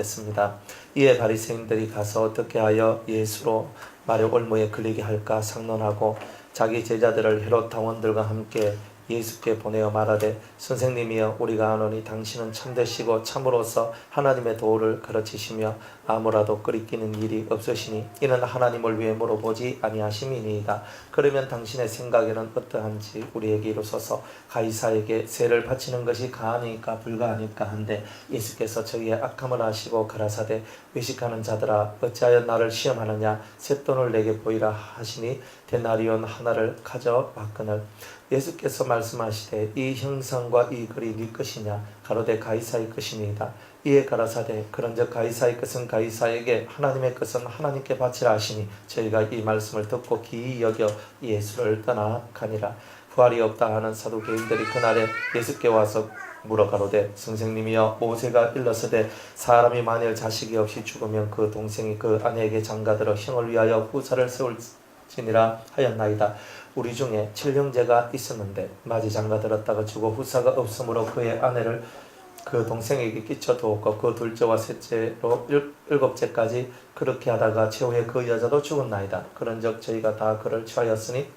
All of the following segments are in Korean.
읽겠습니다. 이에 바리새인들이 가서 어떻게 하여 예수로 말의 올무에 걸리게 할까 상론하고 자기 제자들을 헤롯 당원들과 함께 예수께 보내어 말하되 선생님이여 우리가 아노니 당신은 참되시고 참으로서 하나님의 도를 가르치시며 아무라도 끄리끼는 일이 없으시니 이는 하나님을 위해 물어보지 아니하심이니이다. 그러면 당신의 생각에는 어떠한지 우리에게 이루소서. 가이사에게 세를 바치는 것이 가하니까 불가하니까 한데 예수께서 저희의 악함을 아시고 가라사대 외식하는 자들아 어찌하여 나를 시험하느냐 쇳돈을 내게 보이라 하시니 데나리온 하나를 가져왔거늘 예수께서 말씀하시되 이 형상과 이 글이 네 것이냐 가로되 가이사의 것이니이다. 이에 가라사대 그런즉 가이사의 것은 가이사에게 하나님의 것은 하나님께 바치라 하시니 저희가 이 말씀을 듣고 기이 여겨 예수를 떠나가니라. 부활이 없다 하는 사두개인들이 그날에 예수께 와서 물어 가로되 선생님이여 모세가 일렀으되 사람이 만일 자식이 없이 죽으면 그 동생이 그 아내에게 장가들어 형을 위하여 후사를 세울지니라 하였나이다. 우리 중에 칠형제가 있었는데 마지 장가들었다가 죽어 후사가 없으므로 그의 아내를 그 동생에게 끼쳐두었고 그 둘째와 셋째로 일곱째까지 그렇게 하다가 최후에 그 여자도 죽었나이다. 그런즉 저희가 다 그를 취하였으니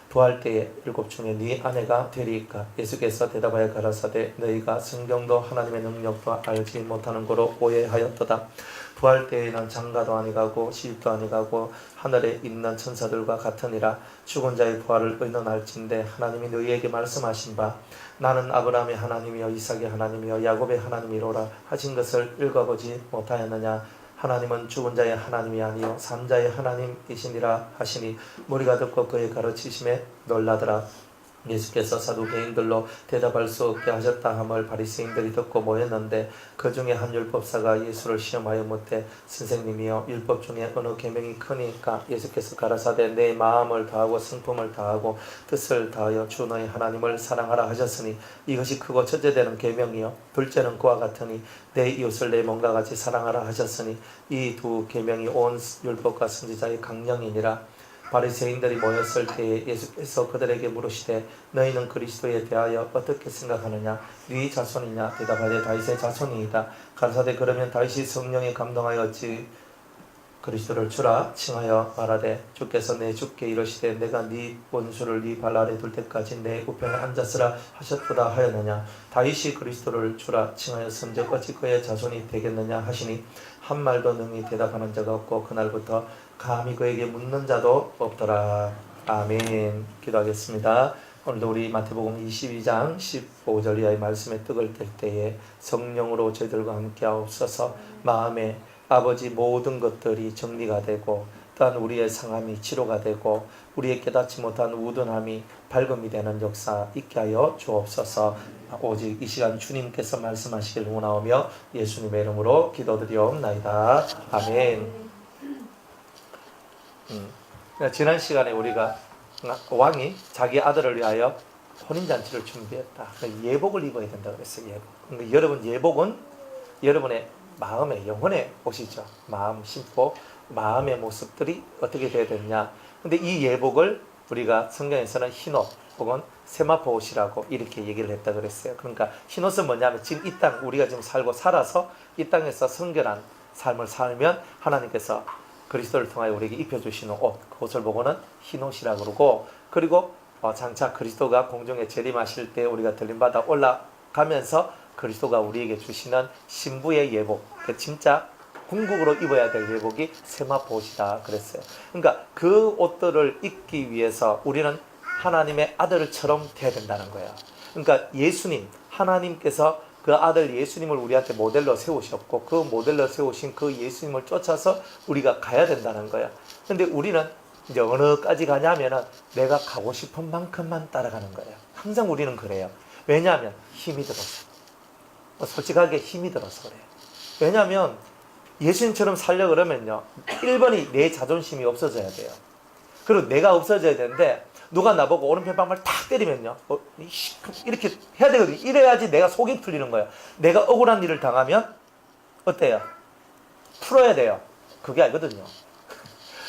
부활 때에 일곱 중에 네 아내가 되리이까. 예수께서 대답하여 가라사대 너희가 성경도 하나님의 능력도 알지 못하는 거로 오해하였도다. 부활 때에는 장가도 아니가고 시집도 아니가고 하늘에 있는 천사들과 같으니라. 죽은 자의 부활을 의논할진대 하나님이 너희에게 말씀하신 바 나는 아브라함의 하나님이여 이삭의 하나님이여 야곱의 하나님이로라 하신 것을 읽어보지 못하였느냐. 하나님은 죽은 자의 하나님이 아니요 산 자의 하나님이시니라 하시니 무리가 듣고 그의 가르치심에 놀라더라. 예수께서 사두개인들로 대답할 수 없게 하셨다 함을 바리새인들이 듣고 모였는데 그 중에 한 율법사가 예수를 시험하여 묻되 선생님이여 율법 중에 어느 계명이 크니까. 예수께서 가라사대 내 마음을 다하고 성품을 다하고 뜻을 다하여 주 너희 하나님을 사랑하라 하셨으니 이것이 크고 첫째되는 계명이요 둘째는 그와 같으니 내 이웃을 내 몸과 같이 사랑하라 하셨으니 이 두 계명이 온 율법과 선지자의 강령이니라. 바리새인들이 모였을 때에 예수께서 그들에게 물으시되 너희는 그리스도에 대하여 어떻게 생각하느냐. 네 자손이냐. 대답하되 다윗의 자손이이다. 가라사대 그러면 다윗이 성령에 감동하여 어찌 그리스도를 주라 칭하여 말하되 주께서 내 주께 이르시되 내가 네 원수를 네 발 아래 둘 때까지 내 우편에 앉았으라 하셨도다 하였느냐. 다윗이 그리스도를 주라 칭하였은즉 어찌 그의 자손이 되겠느냐 하시니 한 말도 능히 대답하는 자가 없고 그날부터 감히 그에게 묻는 자도 없더라. 아멘. 기도하겠습니다. 오늘도 우리 마태복음 22장 15절 이하의 말씀에 떡을 뗄 때에 성령으로 저희들과 함께 하옵소서. 마음에 아버지 모든 것들이 정리가 되고 또한 우리의 상함이 치료가 되고 우리의 깨닫지 못한 우둔함이 밝음이 되는 역사 있게 하여 주옵소서. 오직 이 시간 주님께서 말씀하시길 원하오며 예수님의 이름으로 기도드리옵나이다. 아멘. 지난 시간에 우리가 왕이 자기 아들을 위하여 혼인잔치를 준비했다. 예복을 입어야 된다고 그랬어요. 예복. 그러니까 여러분 예복은 여러분의 마음의 영혼의 옷이죠. 마음 심고 마음의 모습들이 어떻게 되어야 되느냐. 근데 이 예복을 우리가 성경에서는 흰옷 혹은 세마포 옷이라고 이렇게 얘기를 했다 그랬어요. 그러니까 흰옷은 뭐냐면 지금 이 땅 우리가 지금 살아서 이 땅에서 성결한 삶을 살면 하나님께서 그리스도를 통하여 우리에게 입혀주시는 옷, 그 옷을 보고는 흰옷이라고 그러고, 그리고 장차 그리스도가 공중에 재림하실 때 우리가 들림받아 올라가면서 그리스도가 우리에게 주시는 신부의 예복, 진짜 궁극으로 입어야 될 예복이 세마포 옷이다 그랬어요. 그러니까 그 옷들을 입기 위해서 우리는 하나님의 아들처럼 돼야 된다는 거예요. 그러니까 예수님, 하나님께서 그 아들 예수님을 우리한테 모델로 세우셨고 그 모델로 세우신 그 예수님을 쫓아서 우리가 가야 된다는 거야. 근데 우리는 이제 어느까지 가냐면은 내가 가고 싶은 만큼만 따라가는 거예요. 항상 우리는 그래요. 왜냐하면 힘이 들어서. 솔직하게 힘이 들어서 그래요. 왜냐하면 예수님처럼 살려 그러면요 1번이 내 자존심이 없어져야 돼요. 그리고 내가 없어져야 되는데 누가 나보고 오른편 방망이를 탁 때리면요 이렇게 해야 되거든요. 이래야지 내가 속이 풀리는 거예요. 내가 억울한 일을 당하면 어때요? 풀어야 돼요. 그게 아니거든요.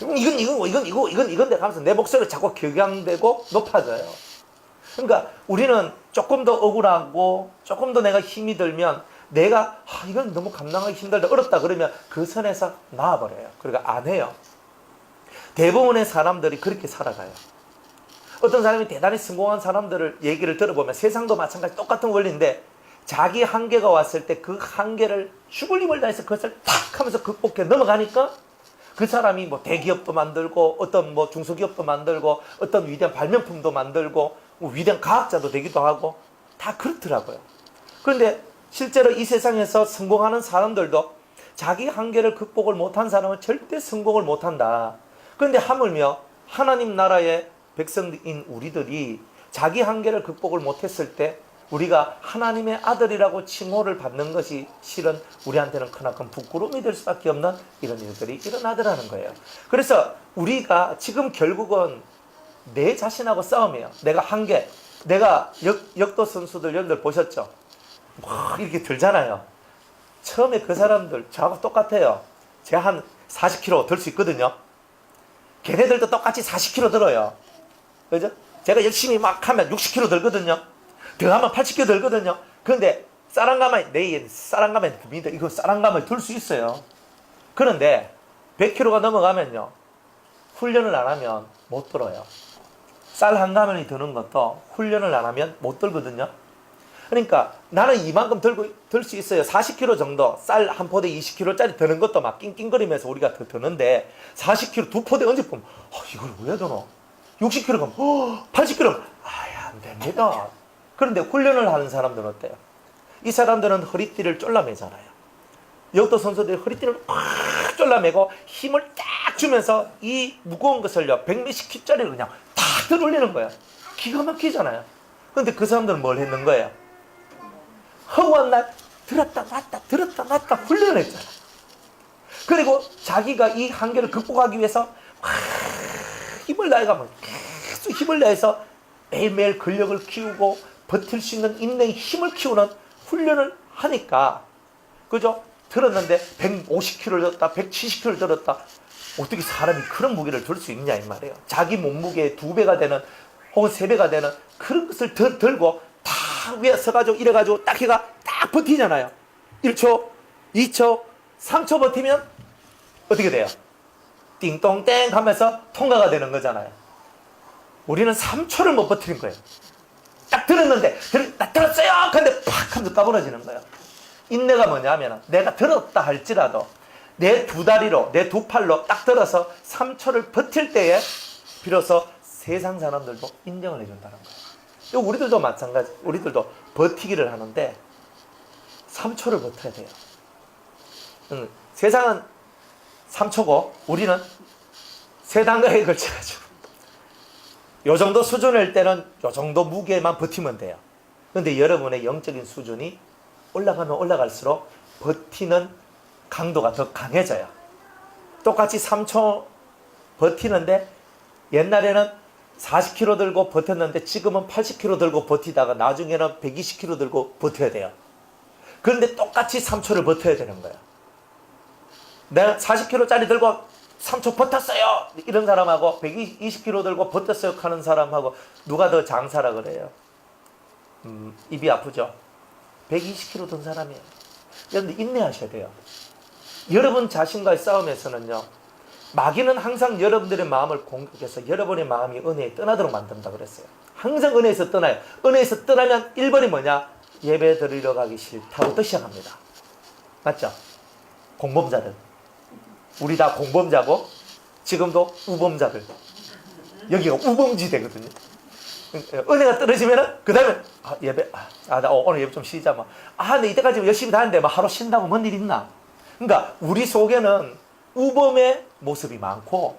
이건 내가 하면서 내 목소리가 자꾸 격양되고 높아져요. 그러니까 우리는 조금 더 억울하고 조금 더 내가 힘이 들면 내가 이건 너무 감당하기 힘들다, 어렵다 그러면 그 선에서 나와버려요. 그러니까 안 해요. 대부분의 사람들이 그렇게 살아가요. 어떤 사람이 대단히 성공한 사람들을 얘기를 들어보면 세상도 마찬가지 똑같은 원리인데 자기 한계가 왔을 때 그 한계를 죽을 힘을 다해서 그것을 탁 하면서 극복해 넘어가니까 그 사람이 뭐 대기업도 만들고 어떤 뭐 중소기업도 만들고 어떤 위대한 발명품도 만들고 뭐 위대한 과학자도 되기도 하고 다 그렇더라고요. 그런데 실제로 이 세상에서 성공하는 사람들도 자기 한계를 극복을 못한 사람은 절대 성공을 못한다. 그런데 하물며 하나님 나라의 백성인 우리들이 자기 한계를 극복을 못했을 때 우리가 하나님의 아들이라고 칭호를 받는 것이 실은 우리한테는 크나큰 부끄러움이 될 수밖에 없는 이런 일들이 일어나더라는 거예요. 그래서 우리가 지금 결국은 내 자신하고 싸움이에요. 내가 한계, 내가 역도 선수들 여러분들 보셨죠? 막 이렇게 들잖아요. 처음에 그 사람들 저하고 똑같아요. 제가 한 40kg 들 수 있거든요. 걔네들도 똑같이 40kg 들어요. 그죠? 제가 열심히 막 하면 60kg 들거든요. 더 하면 80kg 들거든요. 그런데 쌀한가마에 내 쌀한가마에 듭니다. 이거 쌀한가마에 들 수 있어요. 그런데 100kg가 넘어가면요, 훈련을 안 하면 못 들어요. 쌀 한 가마니 드는 것도 훈련을 안 하면 못 들거든요. 그러니까 나는 이만큼 들 수 있어요. 40kg 정도, 쌀 한 포대 20kg짜리 드는 것도 막 낑낑거리면서 우리가 더 드는데 40kg 두 포대 얹어 보면 이걸 왜 드노? 60kg 가면 80kg 안 됩니다. 그런데 훈련을 하는 사람들은 어때요? 이 사람들은 허리띠를 졸라매잖아요. 역도 선수들이 허리띠를 꽉 졸라매고 힘을 딱 주면서 이 무거운 것을요 100몇십 킬짜리를 그냥 탁 들어올리는 거예요. 기가 막히잖아요. 그런데 그 사람들은 뭘 했는 거예요? 허구한 날 들었다 놨다 훈련을 했잖아요. 그리고 자기가 이 한계를 극복하기 위해서 힘을 다해가면 계속 힘을 다해서 매일매일 근력을 키우고 버틸 수 있는 인내의 힘을 키우는 훈련을 하니까, 그죠? 들었는데 150kg를 들었다 170kg를 들었다, 어떻게 사람이 그런 무게를 들 수 있냐 이 말이에요. 자기 몸무게의 2배가 되는 혹은 3배가 되는 그런 것을 들고 딱 위에 서가지고 이래가지고 딱 해가 딱 버티잖아요. 1초 2초 3초 버티면 어떻게 돼요? 띵동땡 하면서 통과가 되는 거잖아요. 우리는 3초를 못 버티는 거예요. 딱 들었는데 딱 들었어요 근데 팍 하면서 까부러지는 거예요. 인내가 뭐냐면 내가 들었다 할지라도 내 두 다리로 내 두 팔로 딱 들어서 3초를 버틸 때에 비로소 세상 사람들도 인정을 해준다는 거예요. 우리들도 마찬가지. 우리들도 버티기를 하는데 3초를 버텨야 돼요. 세상은 3초고 우리는 세 단계에 걸쳐가지고 요 정도 수준일 때는 요 정도 무게만 버티면 돼요. 그런데 여러분의 영적인 수준이 올라가면 올라갈수록 버티는 강도가 더 강해져요. 똑같이 3초 버티는데 옛날에는 40kg 들고 버텼는데 지금은 80kg 들고 버티다가 나중에는 120kg 들고 버텨야 돼요. 그런데 똑같이 3초를 버텨야 되는 거예요. 내가 40kg짜리 들고 3초 버텼어요 이런 사람하고 120kg 들고 버텼어요 하는 사람하고 누가 더 장사라 그래요? 입이 아프죠? 120kg 든 사람이에요. 여러분들 인내하셔야 돼요. 여러분 자신과의 싸움에서는요, 마귀는 항상 여러분들의 마음을 공격해서 여러분의 마음이 은혜에 떠나도록 만든다 그랬어요. 항상 은혜에서 떠나요. 은혜에서 떠나면 1번이 뭐냐? 예배 드리러 가기 싫다부터 시작합니다. 맞죠? 공범자들. 우리 다 공범자고 지금도 우범자들. 여기가 우범지대거든요. 은혜가 떨어지면은 그 다음에 예배 나 오늘 예배 좀 쉬자 뭐. 근데 이때까지 열심히 다녔는데 뭐 하루 쉰다고 뭔 일 있나? 그러니까 우리 속에는 우범의 모습이 많고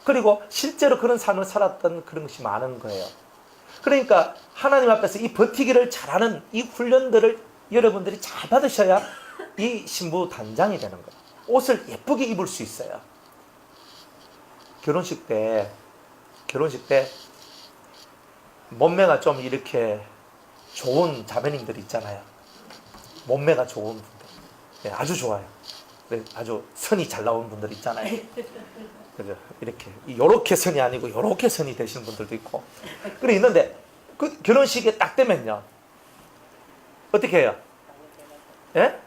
그리고 실제로 그런 삶을 살았던 그런 것이 많은 거예요. 그러니까 하나님 앞에서 이 버티기를 잘하는 이 훈련들을 여러분들이 잘 받으셔야 이 신부 단장이 되는 거예요. 옷을 예쁘게 입을 수 있어요. 결혼식 때 몸매가 좀 이렇게 좋은 자매님들 있잖아요. 몸매가 좋은 분들. 네, 아주 좋아요. 네, 아주 선이 잘 나온 분들 있잖아요. 그죠? 요렇게 선이 아니고 요렇게 선이 되시는 분들도 있고. 그래 있는데 그 결혼식에 딱 되면요. 어떻게 해요? 예?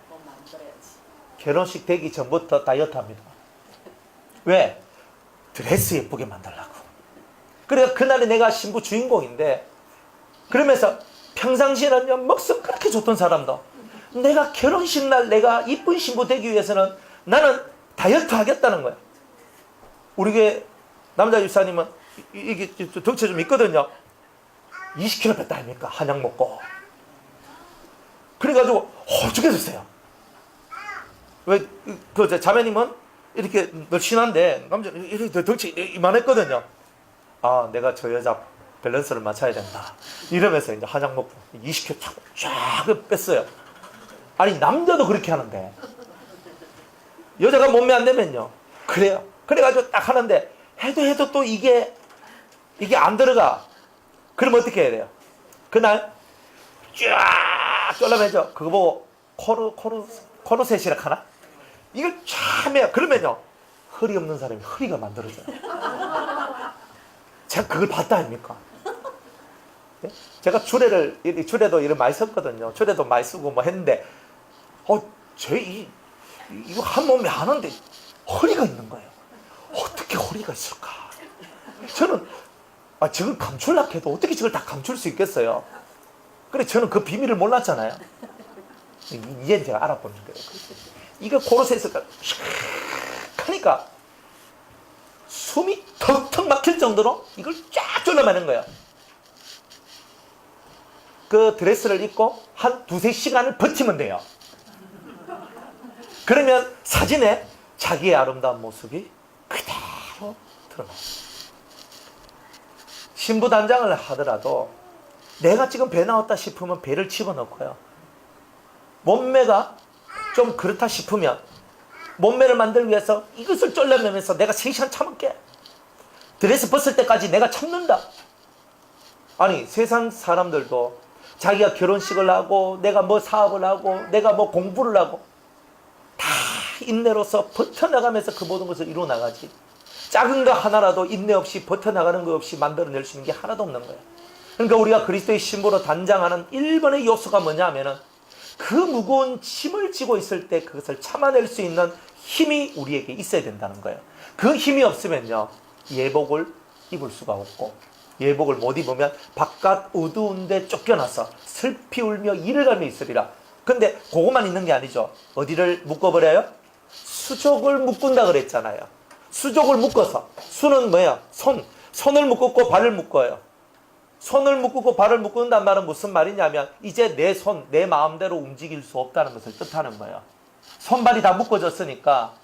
결혼식 되기 전부터 다이어트 합니다. 왜? 드레스 예쁘게 만들려고. 그래서 그날에 내가 신부 주인공인데, 그러면서 평상시에는 먹성 그렇게 좋던 사람도 내가 결혼식 날 내가 이쁜 신부 되기 위해서는 나는 다이어트 하겠다는 거야. 우리 교회 남자 집사님은 이게 덩치 좀 있거든요. 20kg 뺐다 아닙니까? 한약 먹고. 그래가지고 죽겠었어요. 왜 그 자매님은 이렇게 늘씬한데 남자 이렇게 덩치 이만했거든요. 아, 내가 저 여자 밸런스를 맞춰야 된다. 이러면서 이제 한약 먹고 20kg 쫙 뺐어요. 아니, 남자도 그렇게 하는데 여자가 몸매 안 되면요. 그래요. 그래가지고 딱 하는데 해도 또 이게 안 들어가. 그럼 어떻게 해야 돼요? 그날 쫙 쫄라매죠. 그거 보고 코르셋이라 하나? 이걸 쫙 해요. 그러면요, 허리 없는 사람이 허리가 만들어져요. 제가 그걸 봤다 아닙니까? 제가 주례도 이런 많이 썼거든요. 주례도 많이 쓰고 뭐 했는데, 이거 한 몸에 하는데 허리가 있는 거예요. 어떻게 허리가 있을까? 저는, 저걸 감추려고 해도 어떻게 저걸 다 감출 수 있겠어요? 그래, 저는 그 비밀을 몰랐잖아요. 이제 제가 알아보는 거예요. 이거 코르셋을 하니까 숨이 턱턱 막힐 정도로 이걸 쫙 졸라매는 거예요. 그 드레스를 입고 한 2-3시간을 버티면 돼요. 그러면 사진에 자기의 아름다운 모습이 그대로 드러나요. 신부 단장을 하더라도 내가 지금 배 나왔다 싶으면 배를 집어넣고요. 몸매가 좀 그렇다 싶으면 몸매를 만들기 위해서 이것을 쫄려내면서 내가 3시간 참을게. 드레스 벗을 때까지 내가 참는다. 아니, 세상 사람들도 자기가 결혼식을 하고 내가 뭐 사업을 하고 내가 뭐 공부를 하고 다 인내로서 버텨나가면서 그 모든 것을 이루어나가지. 작은 거 하나라도 인내 없이 버텨나가는 거 없이 만들어낼 수 있는 게 하나도 없는 거예요. 그러니까 우리가 그리스도의 신부로 단장하는 1번의 요소가 뭐냐 하면은 그 무거운 짐을 지고 있을 때 그것을 참아낼 수 있는 힘이 우리에게 있어야 된다는 거예요. 그 힘이 없으면요, 예복을 입을 수가 없고, 예복을 못 입으면 바깥 어두운데 쫓겨나서 슬피 울며 이를 갈며 있으리라. 근데 그것만 있는 게 아니죠. 어디를 묶어버려요? 수족을 묶은다 그랬잖아요. 수족을 묶어서, 수는 뭐야? 손을 묶고 발을 묶어요. 손을 묶고 발을 묶는다는 말은 무슨 말이냐면 이제 내 손, 내 마음대로 움직일 수 없다는 것을 뜻하는 거예요. 손발이 다 묶어졌으니까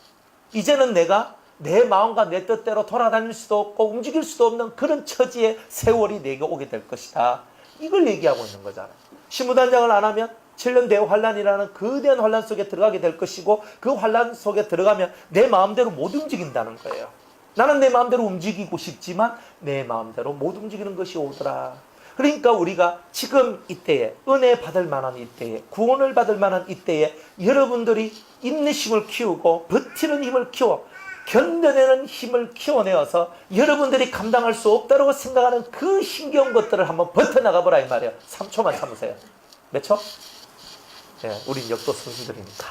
이제는 내가 내 마음과 내 뜻대로 돌아다닐 수도 없고 움직일 수도 없는 그런 처지의 세월이 내게 오게 될 것이다. 이걸 얘기하고 있는 거잖아요. 신부단장을 안 하면 7년 대환란이라는 거대한 환란 속에 들어가게 될 것이고, 그 환란 속에 들어가면 내 마음대로 못 움직인다는 거예요. 나는 내 마음대로 움직이고 싶지만 내 마음대로 못 움직이는 것이 오더라. 그러니까 우리가 지금 이때에, 은혜 받을 만한 이때에, 구원을 받을 만한 이때에 여러분들이 인내심을 키우고 버티는 힘을 키워 견뎌내는 힘을 키워내어서 여러분들이 감당할 수 없다고 생각하는 그 힘겨운 것들을 한번 버텨나가보라 이 말이에요. 3초만 참으세요. 몇 초? 네, 우린 역도 선수들이니까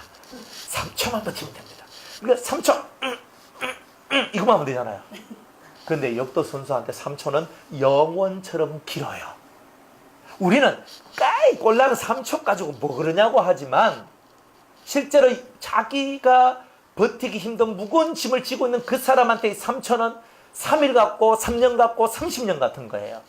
3초만 버티면 됩니다. 그러니까 3초 이거만 하면 되잖아요. 그런데 역도 선수한테 3초는 영원처럼 길어요. 우리는 까이 꼴라는 3초 가지고 뭐 그러냐고 하지만 실제로 자기가 버티기 힘든 무거운 짐을 지고 있는 그 사람한테 3초는 3일 같고 3년 같고 30년 같은 거예요.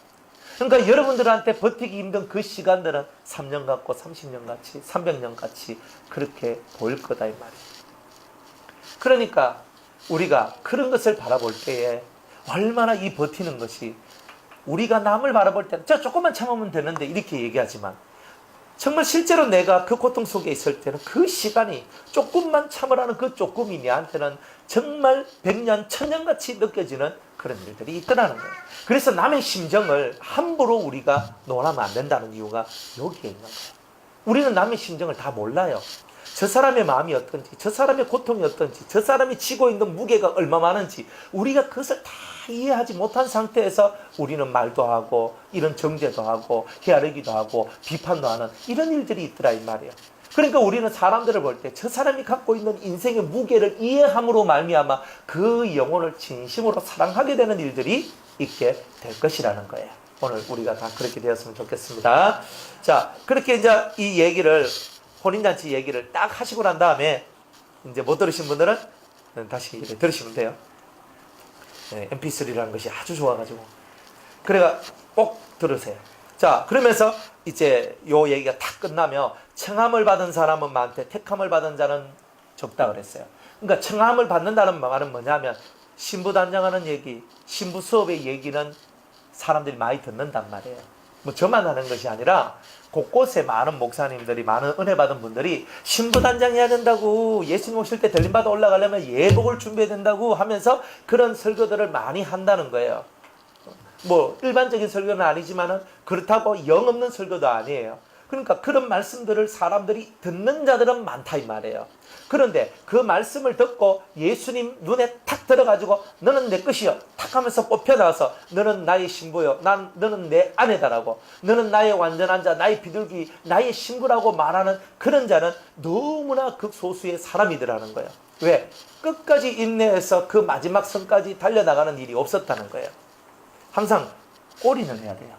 그러니까 여러분들한테 버티기 힘든 그 시간들은 3년 같고 30년 같이 300년 같이 그렇게 보일 거다 이 말이에요. 그러니까 우리가 그런 것을 바라볼 때에 얼마나 이 버티는 것이, 우리가 남을 바라볼 때는 저 조금만 참으면 되는데 이렇게 얘기하지만 정말 실제로 내가 그 고통 속에 있을 때는 그 시간이 조금만 참으라는 그 조금이 내한테는 정말 100년, 1000년같이 느껴지는 그런 일들이 있더라는 거예요. 그래서 남의 심정을 함부로 우리가 논하면 안 된다는 이유가 여기에 있는 거예요. 우리는 남의 심정을 다 몰라요. 저 사람의 마음이 어떤지, 저 사람의 고통이 어떤지, 저 사람이 지고 있는 무게가 얼마 많은지 우리가 그것을 다 이해하지 못한 상태에서 우리는 말도 하고 이런 정죄도 하고 헤아리기도 하고 비판도 하는 이런 일들이 있더라 이 말이에요. 그러니까 우리는 사람들을 볼 때 저 사람이 갖고 있는 인생의 무게를 이해함으로 말미암아 그 영혼을 진심으로 사랑하게 되는 일들이 있게 될 것이라는 거예요. 오늘 우리가 다 그렇게 되었으면 좋겠습니다. 자, 그렇게 이제 이 얘기를, 혼인잔치 얘기를 딱 하시고 난 다음에 이제 못 들으신 분들은 다시 들으시면 돼요. 네, MP3라는 것이 아주 좋아가지고. 그래가 꼭 들으세요. 자, 그러면서 이제 요 얘기가 다 끝나면 청함을 받은 사람은 많대 택함을 받은 자는 적다 그랬어요. 그러니까 청함을 받는다는 말은 뭐냐면 신부 단장하는 얘기, 신부 수업의 얘기는 사람들이 많이 듣는단 말이에요. 뭐 저만 하는 것이 아니라 곳곳에 많은 목사님들이, 많은 은혜 받은 분들이 신부 단장해야 된다고, 예수님 오실 때 들림받아 올라가려면 예복을 준비해야 된다고 하면서 그런 설교들을 많이 한다는 거예요. 뭐 일반적인 설교는 아니지만은 그렇다고 영 없는 설교도 아니에요. 그러니까 그런 말씀들을 사람들이 듣는 자들은 많다 이 말이에요. 그런데 그 말씀을 듣고 예수님 눈에 탁 들어가지고 너는 내 것이요 탁 하면서 뽑혀나와서 너는 나의 신부요, 너는 내 아내다라고, 너는 나의 완전한 자, 나의 비둘기, 나의 신부라고 말하는 그런 자는 너무나 극소수의 사람이더라는 거예요. 왜? 끝까지 인내해서 그 마지막 선까지 달려나가는 일이 없었다는 거예요. 항상 올인을 해야 돼요.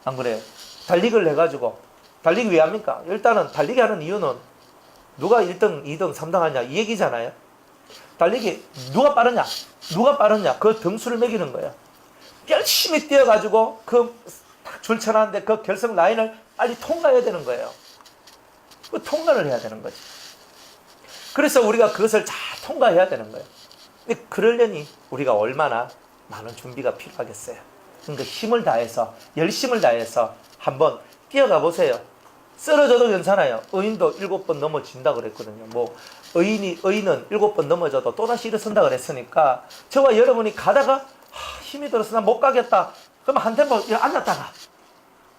안 그래요? 달리기를 해가지고, 달리기 왜 합니까? 일단은 달리기 하는 이유는 누가 1등, 2등, 3등 하냐 이 얘기잖아요. 달리기 누가 빠르냐, 그 등수를 매기는 거예요. 열심히 뛰어가지고 그 줄쳐놨는데 그 결승 라인을 빨리 통과해야 되는 거예요. 그 통과를 해야 되는 거지. 그래서 우리가 그것을 잘 통과해야 되는 거예요. 근데 그러려니 우리가 얼마나 많은 준비가 필요하겠어요. 그러니까 힘을 다해서, 열심을 다해서 한번 뛰어가 보세요. 쓰러져도 괜찮아요. 의인도 7번 넘어진다 그랬거든요. 뭐 의인은 7번 넘어져도 또다시 일어선다 그랬으니까 저와 여러분이 가다가 힘이 들어서 나 못 가겠다. 그럼 한 템포 앉았다가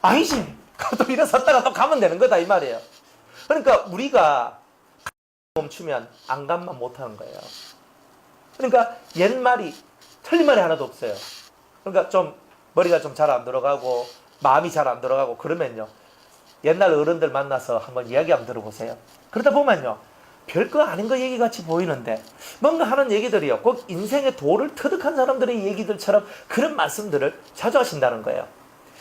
아니지. 또 일어섰다가 또 가면 되는 거다 이 말이에요. 그러니까 우리가 멈추면 안 가면 못하는 거예요. 그러니까 옛말이 틀린 말이 하나도 없어요. 그러니까 좀 머리가 좀 잘 안 들어가고 마음이 잘 안 들어가고 그러면요, 옛날 어른들 만나서 한번 이야기 한번 들어보세요. 그러다 보면요, 별거 아닌 거 얘기같이 보이는데 뭔가 하는 얘기들이요, 꼭 인생의 도를 터득한 사람들의 얘기들처럼 그런 말씀들을 자주 하신다는 거예요.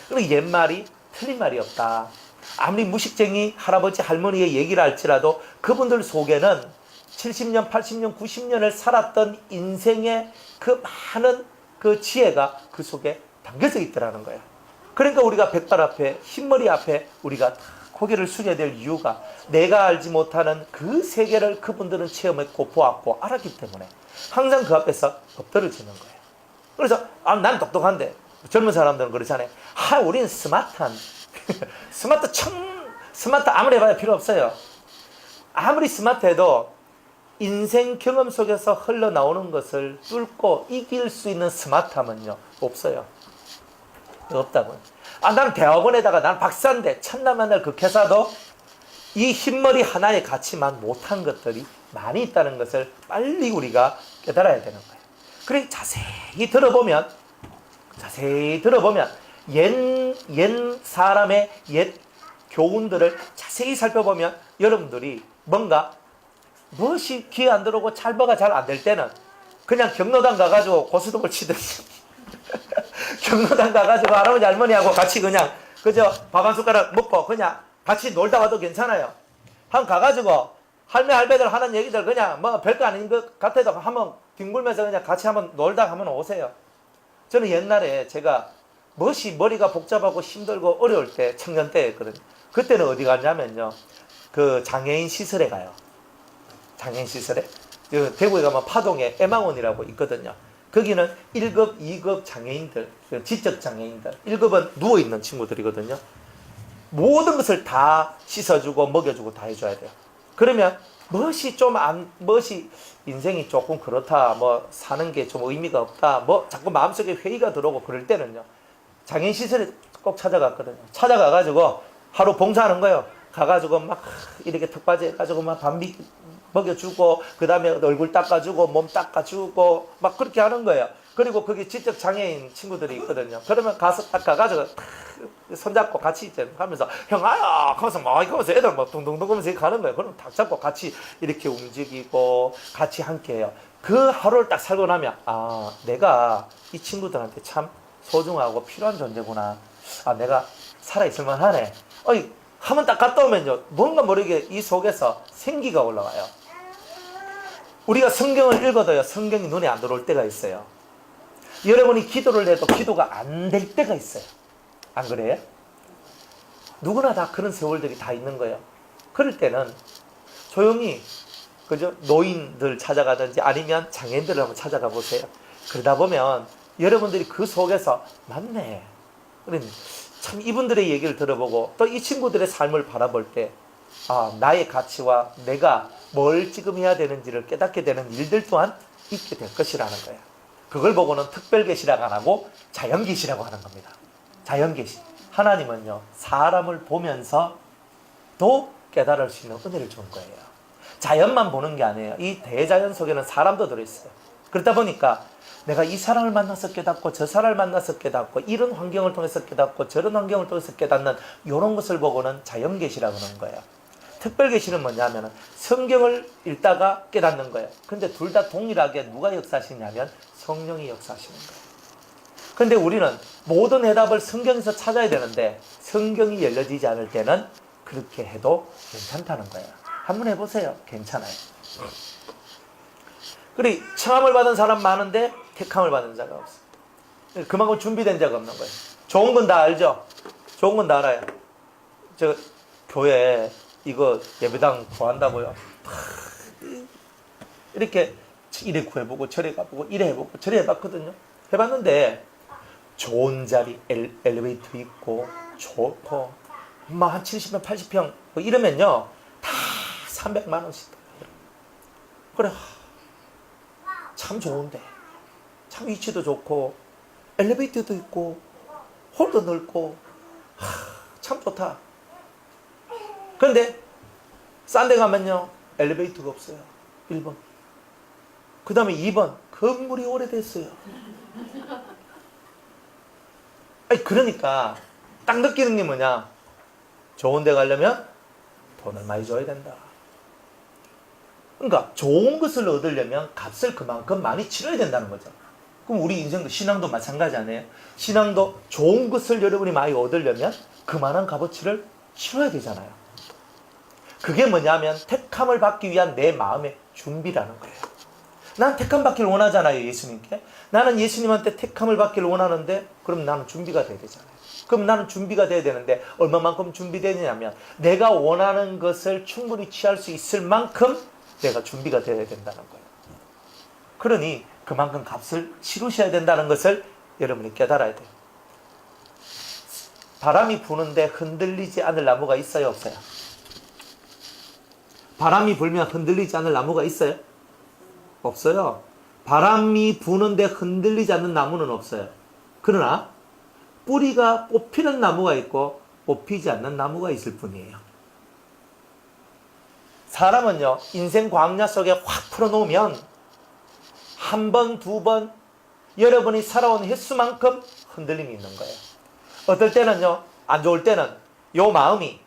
그리고 옛말이 틀린 말이 없다. 아무리 무식쟁이 할아버지 할머니의 얘기를 할지라도 그분들 속에는 70년, 80년, 90년을 살았던 인생의 그 많은 그 지혜가 그 속에 담겨져 있더라는 거예요. 그러니까 우리가 백발 앞에, 흰머리 앞에 우리가 고개를 숙여야 될 이유가 내가 알지 못하는 그 세계를 그분들은 체험했고 보았고 알았기 때문에 항상 그 앞에서 엎드려지는 거예요. 그래서 난 똑똑한데, 젊은 사람들은 그러잖아요. 우리는 스마트한 스마트 아무리 해봐야 필요 없어요. 아무리 스마트해도 인생 경험 속에서 흘러나오는 것을 뚫고 이길 수 있는 스마트함은요, 없어요. 없다고요. 나는 대학원에다가 난 박사인데 첫날 만날 그 교사도 이 흰머리 하나에 같이만 못한 것들이 많이 있다는 것을 빨리 우리가 깨달아야 되는 거예요. 그래 자세히 들어보면 옛 사람의 옛 교훈들을 자세히 살펴보면 여러분들이 뭔가 무엇이 귀에 안 들어오고 찰바가 잘 안 될 때는 그냥 경로당 가가지고 고스톱을 치듯이 경로당 가가지고 할아버지 할머니하고 같이 그냥 그저 밥 한 숟가락 먹고 그냥 같이 놀다 와도 괜찮아요. 한 가가지고 할매 할배들 하는 얘기들 그냥 뭐 별거 아닌 것 같아도 한번 뒹굴면서 그냥 같이 한번 놀다 하면 오세요. 저는 옛날에 제가 무엇이 머리가 복잡하고 힘들고 어려울 때 청년 때였거든요. 그때는 어디 갔냐면요, 그 장애인 시설에 가요. 장애인 시설에 대구에 가면 파동에 애망원이라고 있거든요. 거기는 1급, 2급 장애인들, 지적 장애인들, 1급은 누워있는 친구들이거든요. 모든 것을 다 씻어주고 먹여주고 다 해줘야 돼요. 그러면 무엇이 인생이 조금 그렇다, 뭐 사는 게 좀 의미가 없다, 뭐 자꾸 마음속에 회의가 들어오고 그럴 때는요, 장애인 시설에 꼭 찾아갔거든요. 찾아가가지고 하루 봉사하는 거예요. 가가지고 막 이렇게 턱받이 해가지고 막 밥 먹여주고 그 다음에 얼굴 닦아주고 몸 닦아주고 막 그렇게 하는 거예요. 그리고 거기 지적 장애인 친구들이 있거든요. 그러면 가서 딱 가가지고 손잡고 같이 이제 하면서 형 아야 하면서 막 이러면서 애들 막 둥둥둥 하면서 가는 거예요. 그럼 탁 잡고 같이 이렇게 움직이고 같이 함께 해요. 그 하루를 딱 살고 나면 아 내가 이 친구들한테 참 소중하고 필요한 존재구나. 아 내가 살아있을 만하네. 어이 한번 딱 갔다 오면요 뭔가 모르게 이 속에서 생기가 올라와요. 우리가 성경을 읽어도요 성경이 눈에 안 들어올 때가 있어요. 여러분이 기도를 해도 기도가 안 될 때가 있어요. 안 그래요? 누구나 다 그런 세월들이 다 있는 거예요. 그럴 때는 조용히 그죠? 노인들 찾아가든지 아니면 장애인들을 한번 찾아가 보세요. 그러다 보면 여러분들이 그 속에서 맞네. 참 이분들의 얘기를 들어보고 또 이 친구들의 삶을 바라볼 때 아, 나의 가치와 내가 뭘 지금 해야 되는지를 깨닫게 되는 일들 또한 있게 될 것이라는 거예요. 그걸 보고는 특별계시라고 안 하고 자연계시라고 하는 겁니다. 자연계시. 하나님은요 사람을 보면서 도 깨달을 수 있는 은혜를 주는 거예요. 자연만 보는 게 아니에요. 이 대자연 속에는 사람도 들어있어요. 그러다 보니까 내가 이 사람을 만나서 깨닫고 저 사람을 만나서 깨닫고 이런 환경을 통해서 깨닫고 저런 환경을 통해서 깨닫는 이런 것을 보고는 자연계시라고 하는 거예요. 특별계시는 뭐냐면 성경을 읽다가 깨닫는 거예요. 근데 둘 다 동일하게 누가 역사하시냐면 성령이 역사하시는 거예요. 근데 우리는 모든 해답을 성경에서 찾아야 되는데 성경이 열려지지 않을 때는 그렇게 해도 괜찮다는 거예요. 한번 해보세요. 괜찮아요. 그리고 청함을 받은 사람 많은데 택함을 받은 자가 없어요. 그만큼 준비된 자가 없는 거예요. 좋은 건 다 알죠? 좋은 건 다 알아요. 저 교회 이거 예배당 구한다고요. 이렇게 이래 구해보고 저래 가보고 이래 해보고 저래 해봤거든요. 해봤는데 좋은 자리 엘리베이터 있고 좋고 막 한 70평 80평 뭐 이러면요 다 300만 원씩 그래 참 좋은데 참 위치도 좋고 엘리베이터도 있고 홀도 넓고 참 좋다. 그런데 싼 데 가면요 엘리베이터가 없어요. 1번. 그 다음에 2번 건물이 오래됐어요. 아니 그러니까 딱 느끼는 게 뭐냐, 좋은 데 가려면 돈을 많이 줘야 된다. 그러니까 좋은 것을 얻으려면 값을 그만큼 많이 치러야 된다는 거죠. 그럼 우리 인생도 신앙도 마찬가지 아니에요? 신앙도 좋은 것을 여러분이 많이 얻으려면 그만한 값어치를 치러야 되잖아요. 그게 뭐냐면 택함을 받기 위한 내 마음의 준비라는 거예요. 난 택함 받기를 원하잖아요. 예수님께. 나는 예수님한테 택함을 받기를 원하는데 그럼 나는 준비가 돼야 되잖아요. 그럼 나는 준비가 돼야 되는데 얼마만큼 준비되느냐면 내가 원하는 것을 충분히 취할 수 있을 만큼 내가 준비가 돼야 된다는 거예요. 그러니 그만큼 값을 치르셔야 된다는 것을 여러분이 깨달아야 돼요. 바람이 부는데 흔들리지 않을 나무가 있어요, 없어요? 바람이 불면 흔들리지 않을 나무가 있어요? 없어요. 바람이 부는데 흔들리지 않는 나무는 없어요. 그러나 뿌리가 뽑히는 나무가 있고 뽑히지 않는 나무가 있을 뿐이에요. 사람은요, 인생 광야 속에 확 풀어놓으면 한 번, 두 번 여러분이 살아온 횟수만큼 흔들림이 있는 거예요. 어떨 때는요, 안 좋을 때는 요 마음이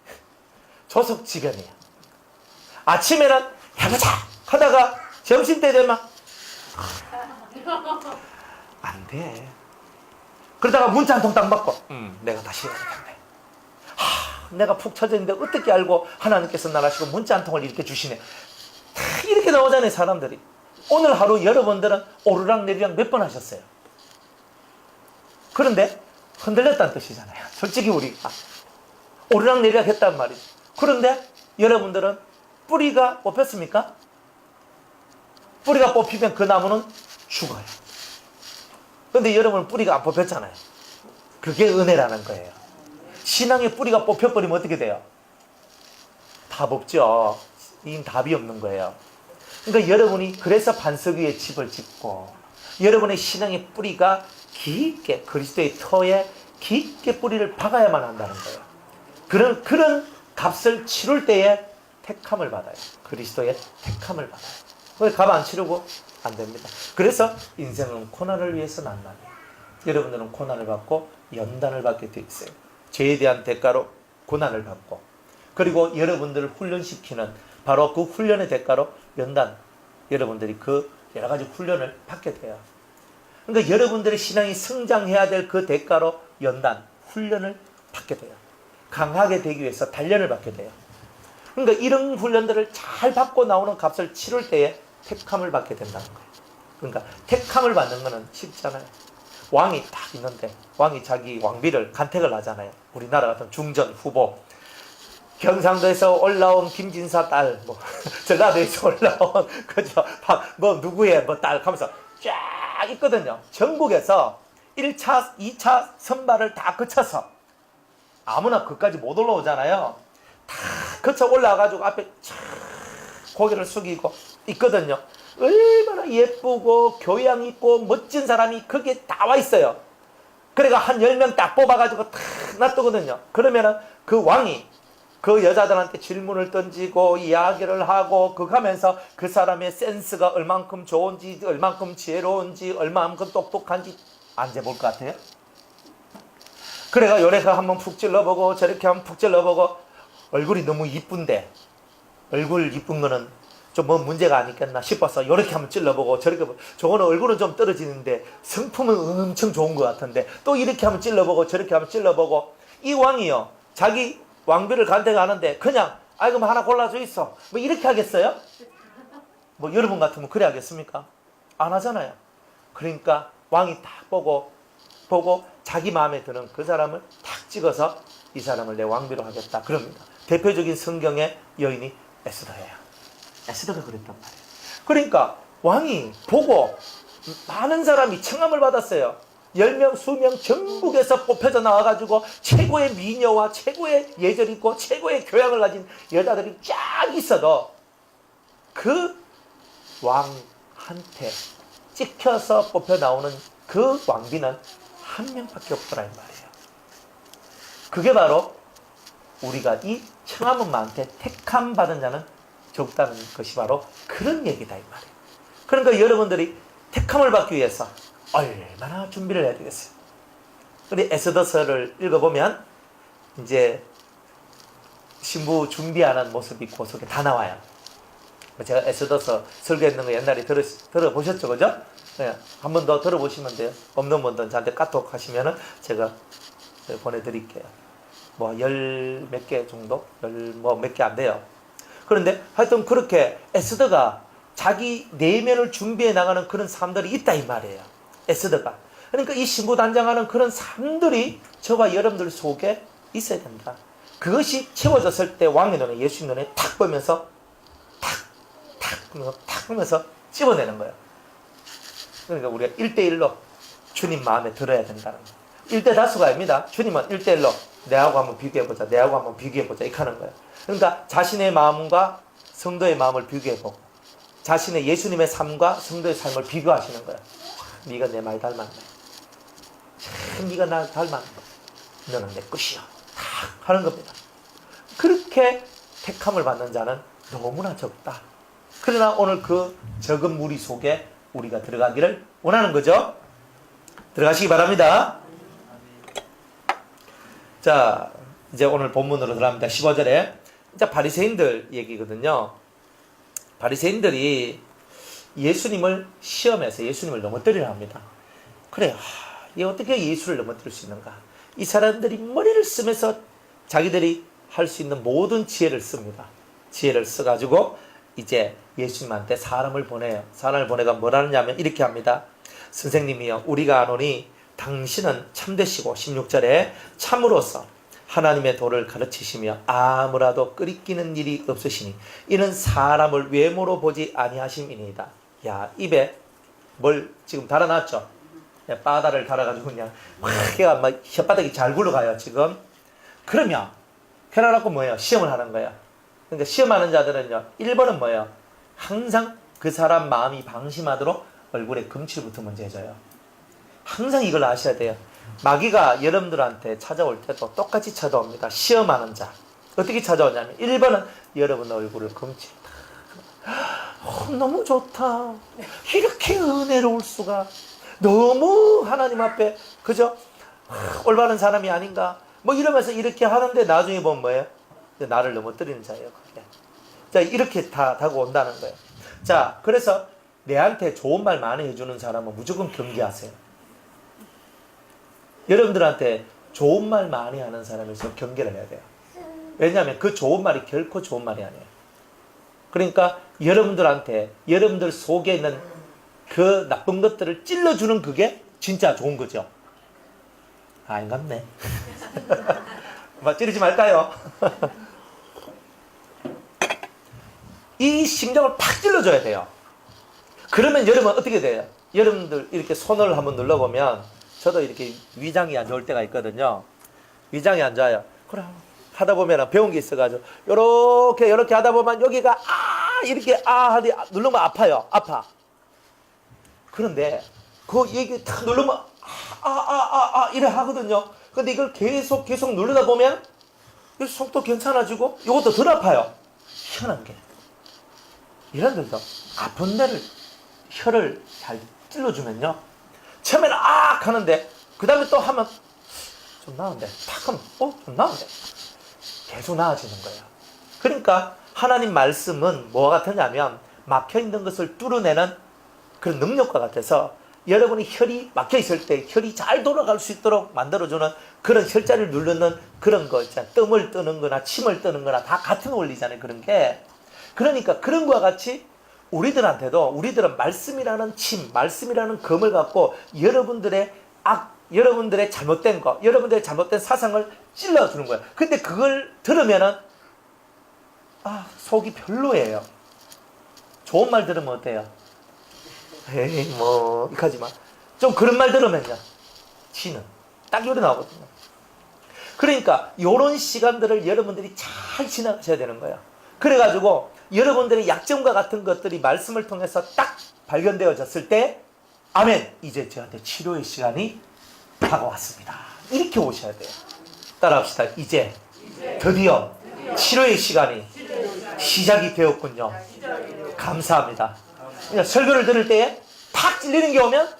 조석지근해요. 아침에는 해보자 하다가 점심때 되면 안 돼. 그러다가 문자 한 통 딱 받고 내가 다시 해야 되겠네. 내가 푹 처져 있는데 어떻게 알고 하나님께서 나라시고 문자 한 통을 이렇게 주시네. 다 이렇게 나오잖아요, 사람들이. 오늘 하루 여러분들은 오르락내리락 몇 번 하셨어요? 그런데 흔들렸다는 뜻이잖아요. 솔직히 우리가 오르락내리락 했단 말이죠. 그런데 여러분들은 뿌리가 뽑혔습니까? 뿌리가 뽑히면 그 나무는 죽어요. 그런데 여러분은 뿌리가 안 뽑혔잖아요. 그게 은혜라는 거예요. 신앙의 뿌리가 뽑혀버리면 어떻게 돼요? 답 없죠. 이건 답이 없는 거예요. 그러니까 여러분이 그래서 반석 위에 집을 짓고 여러분의 신앙의 뿌리가 깊게 그리스도의 터에 깊게 뿌리를 박아야만 한다는 거예요. 그런 값을 치룰 때에 택함을 받아요. 그리스도의 택함을 받아요. 왜 값 안 치르고 안 됩니다. 그래서 인생은 고난을 위해서 난다니. 여러분들은 고난을 받고 연단을 받게 돼 있어요. 죄에 대한 대가로 고난을 받고, 그리고 여러분들을 훈련시키는 바로 그 훈련의 대가로 연단, 여러분들이 그 여러 가지 훈련을 받게 돼요. 그러니까 여러분들의 신앙이 성장해야 될 그 대가로 연단, 훈련을 받게 돼요. 강하게 되기 위해서 단련을 받게 돼요. 그러니까 이런 훈련들을 잘 받고 나오는 값을 치를 때에 택함을 받게 된다는 거예요. 그러니까 택함을 받는 거는 쉽잖아요. 왕이 딱 있는데 왕이 자기 왕비를 간택을 하잖아요. 우리나라 같은 중전 후보, 경상도에서 올라온 김진사 딸, 전라도에서 올라온 그죠, 누구의 딸 하면서 쫙 있거든요. 전국에서 1차, 2차 선발을 다 거쳐서 아무나 그까지 못 올라오잖아요. 다 거쳐 올라와가지고 앞에 쫙 고개를 숙이고 있거든요. 얼마나 예쁘고 교양 있고 멋진 사람이 거기에 다 와 있어요. 그래가 한 10명 딱 뽑아가지고 탁 놔두거든요. 그러면은 그 왕이 그 여자들한테 질문을 던지고 이야기를 하고 그거 하면서 그 사람의 센스가 얼만큼 좋은지, 얼만큼 지혜로운지, 얼만큼 똑똑한지 안 재볼 것 같아요? 그래가 요래가 한번 푹 찔러보고 저렇게 한번 푹 찔러보고 얼굴이 너무 이쁜데, 얼굴 이쁜 거는 좀 뭐 문제가 아니겠나 싶어서 요렇게 한번 찔러보고 저렇게, 저거는 얼굴은 좀 떨어지는데 성품은 엄청 좋은 것 같은데 또 이렇게 한번 찔러보고 저렇게 한번 찔러보고, 이 왕이요 자기 왕비를 간택하는데 그냥 아이고 뭐 하나 골라줘 있어 뭐 이렇게 하겠어요? 뭐 여러분 같으면 그래 하겠습니까? 안 하잖아요. 그러니까 왕이 딱 보고 자기 마음에 드는 그 사람을 탁 찍어서 이 사람을 내 왕비로 하겠다 그럽니다. 대표적인 성경의 여인이 에스더예요. 에스더가 그랬단 말이에요. 그러니까 왕이 보고 많은 사람이 청함을 받았어요. 10명, 수명 전국에서 뽑혀서 나와가지고 최고의 미녀와 최고의 예절 있고 최고의 교양을 가진 여자들이 쫙 있어도 그 왕한테 찍혀서 뽑혀 나오는 그 왕비는 한 명밖에 없더라 이 말이에요. 그게 바로 우리가 이 청함은마한테 택함 받은 자는 적다는 것이 바로 그런 얘기다 이 말이에요. 그러니까 여러분들이 택함을 받기 위해서 얼마나 준비를 해야 되겠어요. 우리 에스더서를 읽어보면 이제 신부 준비하는 모습이 그 속에 다 나와요. 제가 에스더서 설교했는 거 옛날에 들어보셨죠, 그죠? 네, 한 번 더 들어보시면 돼요. 없는 분들은 저한테 카톡 하시면은 제가 보내드릴게요. 뭐 열 몇 개 정도, 몇 개 안 돼요. 그런데 하여튼 그렇게 에스더가 자기 내면을 준비해 나가는 그런 삶들이 있다 이 말이에요. 에스더가. 그러니까 이 신부 단장하는 그런 삶들이 저와 여러분들 속에 있어야 된다. 그것이 채워졌을 때 왕의 눈에, 예수님 눈에 탁 보면서 탁 보면서 찝어내는 거예요. 그러니까 우리가 1대1로 주님 마음에 들어야 된다는 거예요. 1대5가 아닙니다. 주님은 1대1로 내하고 한번 비교해보자, 내하고 한번 비교해보자 이렇게 하는 거예요. 그러니까 자신의 마음과 성도의 마음을 비교해보고 자신의 예수님의 삶과 성도의 삶을 비교하시는 거예요. 네가 내 많이 닮았네. 참 네가 나 닮았네. 너는 내 것이야. 다 하는 겁니다. 그렇게 택함을 받는 자는 너무나 적다. 그러나 오늘 그 적은 무리 속에 우리가 들어가기를 원하는 거죠. 들어가시기 바랍니다. 자, 이제 오늘 본문으로 들어갑니다. 15절에 이제 바리새인들 얘기거든요. 바리새인들이 예수님을 시험해서 예수님을 넘어뜨리려 합니다. 그래, 이 어떻게 예수를 넘어뜨릴 수 있는가? 이 사람들이 머리를 쓰면서 자기들이 할 수 있는 모든 지혜를 씁니다. 지혜를 써가지고 이제 예수님한테 사람을 보내요. 사람을 보내가 뭐라느냐 하면 이렇게 합니다. 선생님이여, 우리가 아노니 당신은 참되시고 16절에 참으로서 하나님의 도를 가르치시며 아무라도 끄리끼는 일이 없으시니 이는 사람을 외모로 보지 아니하심이니이다. 야, 입에 뭘 지금 달아놨죠? 바다를 달아가지고 그냥 걔가 막 혓바닥이 잘 굴러가요 지금. 그러면 그래갖고 뭐예요? 시험을 하는 거예요. 그러니까 시험하는 자들은요, 1번은 뭐예요? 항상 그 사람 마음이 방심하도록 얼굴에 금칠부터 먼저 해줘요. 항상 이걸 아셔야 돼요. 마귀가 여러분들한테 찾아올 때도 똑같이 찾아옵니다. 시험하는 자. 어떻게 찾아오냐면 1번은 여러분 얼굴을 금칠. 너무 좋다. 이렇게 은혜로울 수가. 너무 하나님 앞에 그죠? 올바른 사람이 아닌가? 뭐 이러면서 이렇게 하는데 나중에 보면 뭐예요? 나를 넘어뜨리는 자예요. 그게. 자, 이렇게 다 다가온다는 거예요. 자, 그래서 내한테 좋은 말 많이 해주는 사람은 무조건 경계하세요. 여러분들한테 좋은 말 많이 하는 사람에서 경계를 해야 돼요. 왜냐하면 그 좋은 말이 결코 좋은 말이 아니에요. 그러니까 여러분들한테 여러분들 속에 있는 그 나쁜 것들을 찔러주는 그게 진짜 좋은 거죠. 아닌갑네. 찌르지 말까요? 이 심정을 팍 찔러줘야 돼요. 그러면 여러분 어떻게 돼요? 여러분들 이렇게 손을 한번 눌러보면 저도 이렇게 위장이 안 좋을 때가 있거든요. 위장이 안 좋아요. 그럼 하다 보면 배운 게 있어가지고 요렇게 하다 보면 여기가 이렇게 하니 누르면 아파요. 아파. 그런데 그 얘기 탁 누르면 이래 하거든요. 근데 이걸 계속 누르다 보면 이 속도 괜찮아지고 이것도 덜 아파요. 희한한 게 이런들도 아픈 데를 혀를 잘 찔러주면요, 처음에는 하는데 그 다음에 또 하면 좀 나은데 탁 하면 좀 나은데 계속 나아지는 거예요. 그러니까 하나님 말씀은 뭐와 같으냐면 막혀있는 것을 뚫어내는 그런 능력과 같아서 여러분이 혈이 막혀있을 때 혈이 잘 돌아갈 수 있도록 만들어주는 그런 혈자리를 누르는 그런 거 있잖아요. 뜸을 뜨는 거나 침을 뜨는 거나 다 같은 원리잖아요. 그런 게. 그러니까 그런 거와 같이 우리들은 말씀이라는 침, 말씀이라는 검을 갖고 여러분들의 여러분들의 잘못된 거, 여러분들의 잘못된 사상을 찔러주는 거예요. 근데 그걸 들으면은 속이 별로예요. 좋은 말 들으면 어때요? 에이 이까지만 좀 그런 말 들으면요, 지는 딱 요리 나오거든요. 그러니까 요런 시간들을 여러분들이 잘 지나가셔야 되는 거예요. 그래가지고 여러분들의 약점과 같은 것들이 말씀을 통해서 딱 발견되어졌을 때 아멘, 이제 저한테 치료의 시간이 다가왔습니다. 이렇게 오셔야 돼요. 따라합시다. 이제 드디어 치료의 시간이 시작이 되었군요. 감사합니다. 그러니까 설교를 들을 때에 탁 찔리는 게 오면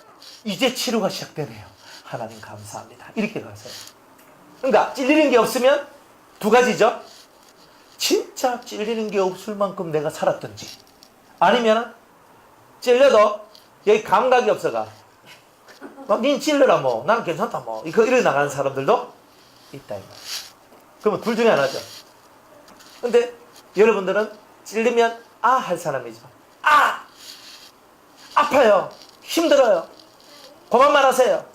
이제 치료가 시작되네요. 하나님 감사합니다. 이렇게 가세요. 그러니까 찔리는 게 없으면 두 가지죠. 진짜 찔리는 게 없을 만큼 내가 살았던지, 아니면 찔려도 여기 감각이 없어가 닌 찔러라 나는 괜찮다 이래 나가는 사람들도 있다. 그러면 둘 중에 하나죠. 근데 여러분들은 찔리면 할 사람이죠. 아파요, 힘들어요, 그만 말하세요.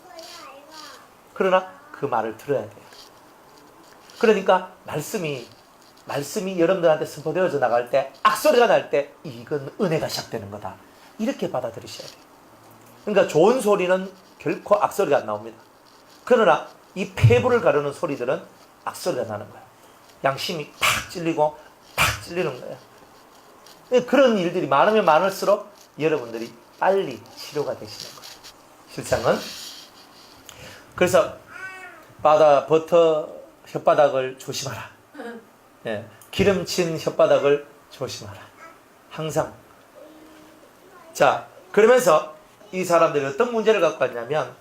그러나 그 말을 들어야 돼요. 그러니까 말씀이 여러분들한테 선포되어져 나갈 때, 악소리가 날 때 이건 은혜가 시작되는 거다, 이렇게 받아들이셔야 돼요. 그러니까 좋은 소리는 결코 악소리가 안 나옵니다. 그러나 이 폐부를 가르는 소리들은 악소리가 나는 거예요. 양심이 팍 찔리고 팍 찔리는 거예요. 그런 일들이 많으면 많을수록 여러분들이 빨리 치료가 되시는 거예요. 실상은. 그래서 버터 혓바닥을 조심하라. 기름친 혓바닥을 조심하라. 항상. 자, 그러면서 이 사람들이 어떤 문제를 갖고 왔냐면,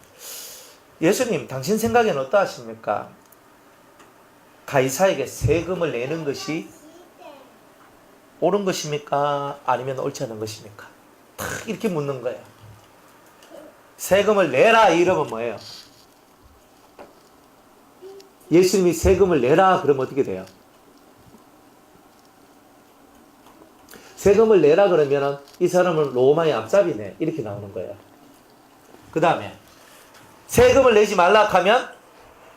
예수님 당신 생각에는 어떠하십니까? 가이사에게 세금을 내는 것이 옳은 것입니까? 아니면 옳지 않은 것입니까? 탁 이렇게 묻는 거예요. 세금을 내라 이러면 뭐예요? 예수님이 세금을 내라 그러면 어떻게 돼요? 세금을 내라 그러면 이 사람은 로마의 앞잡이네 이렇게 나오는 거예요. 그 다음에 세금을 내지 말라 하면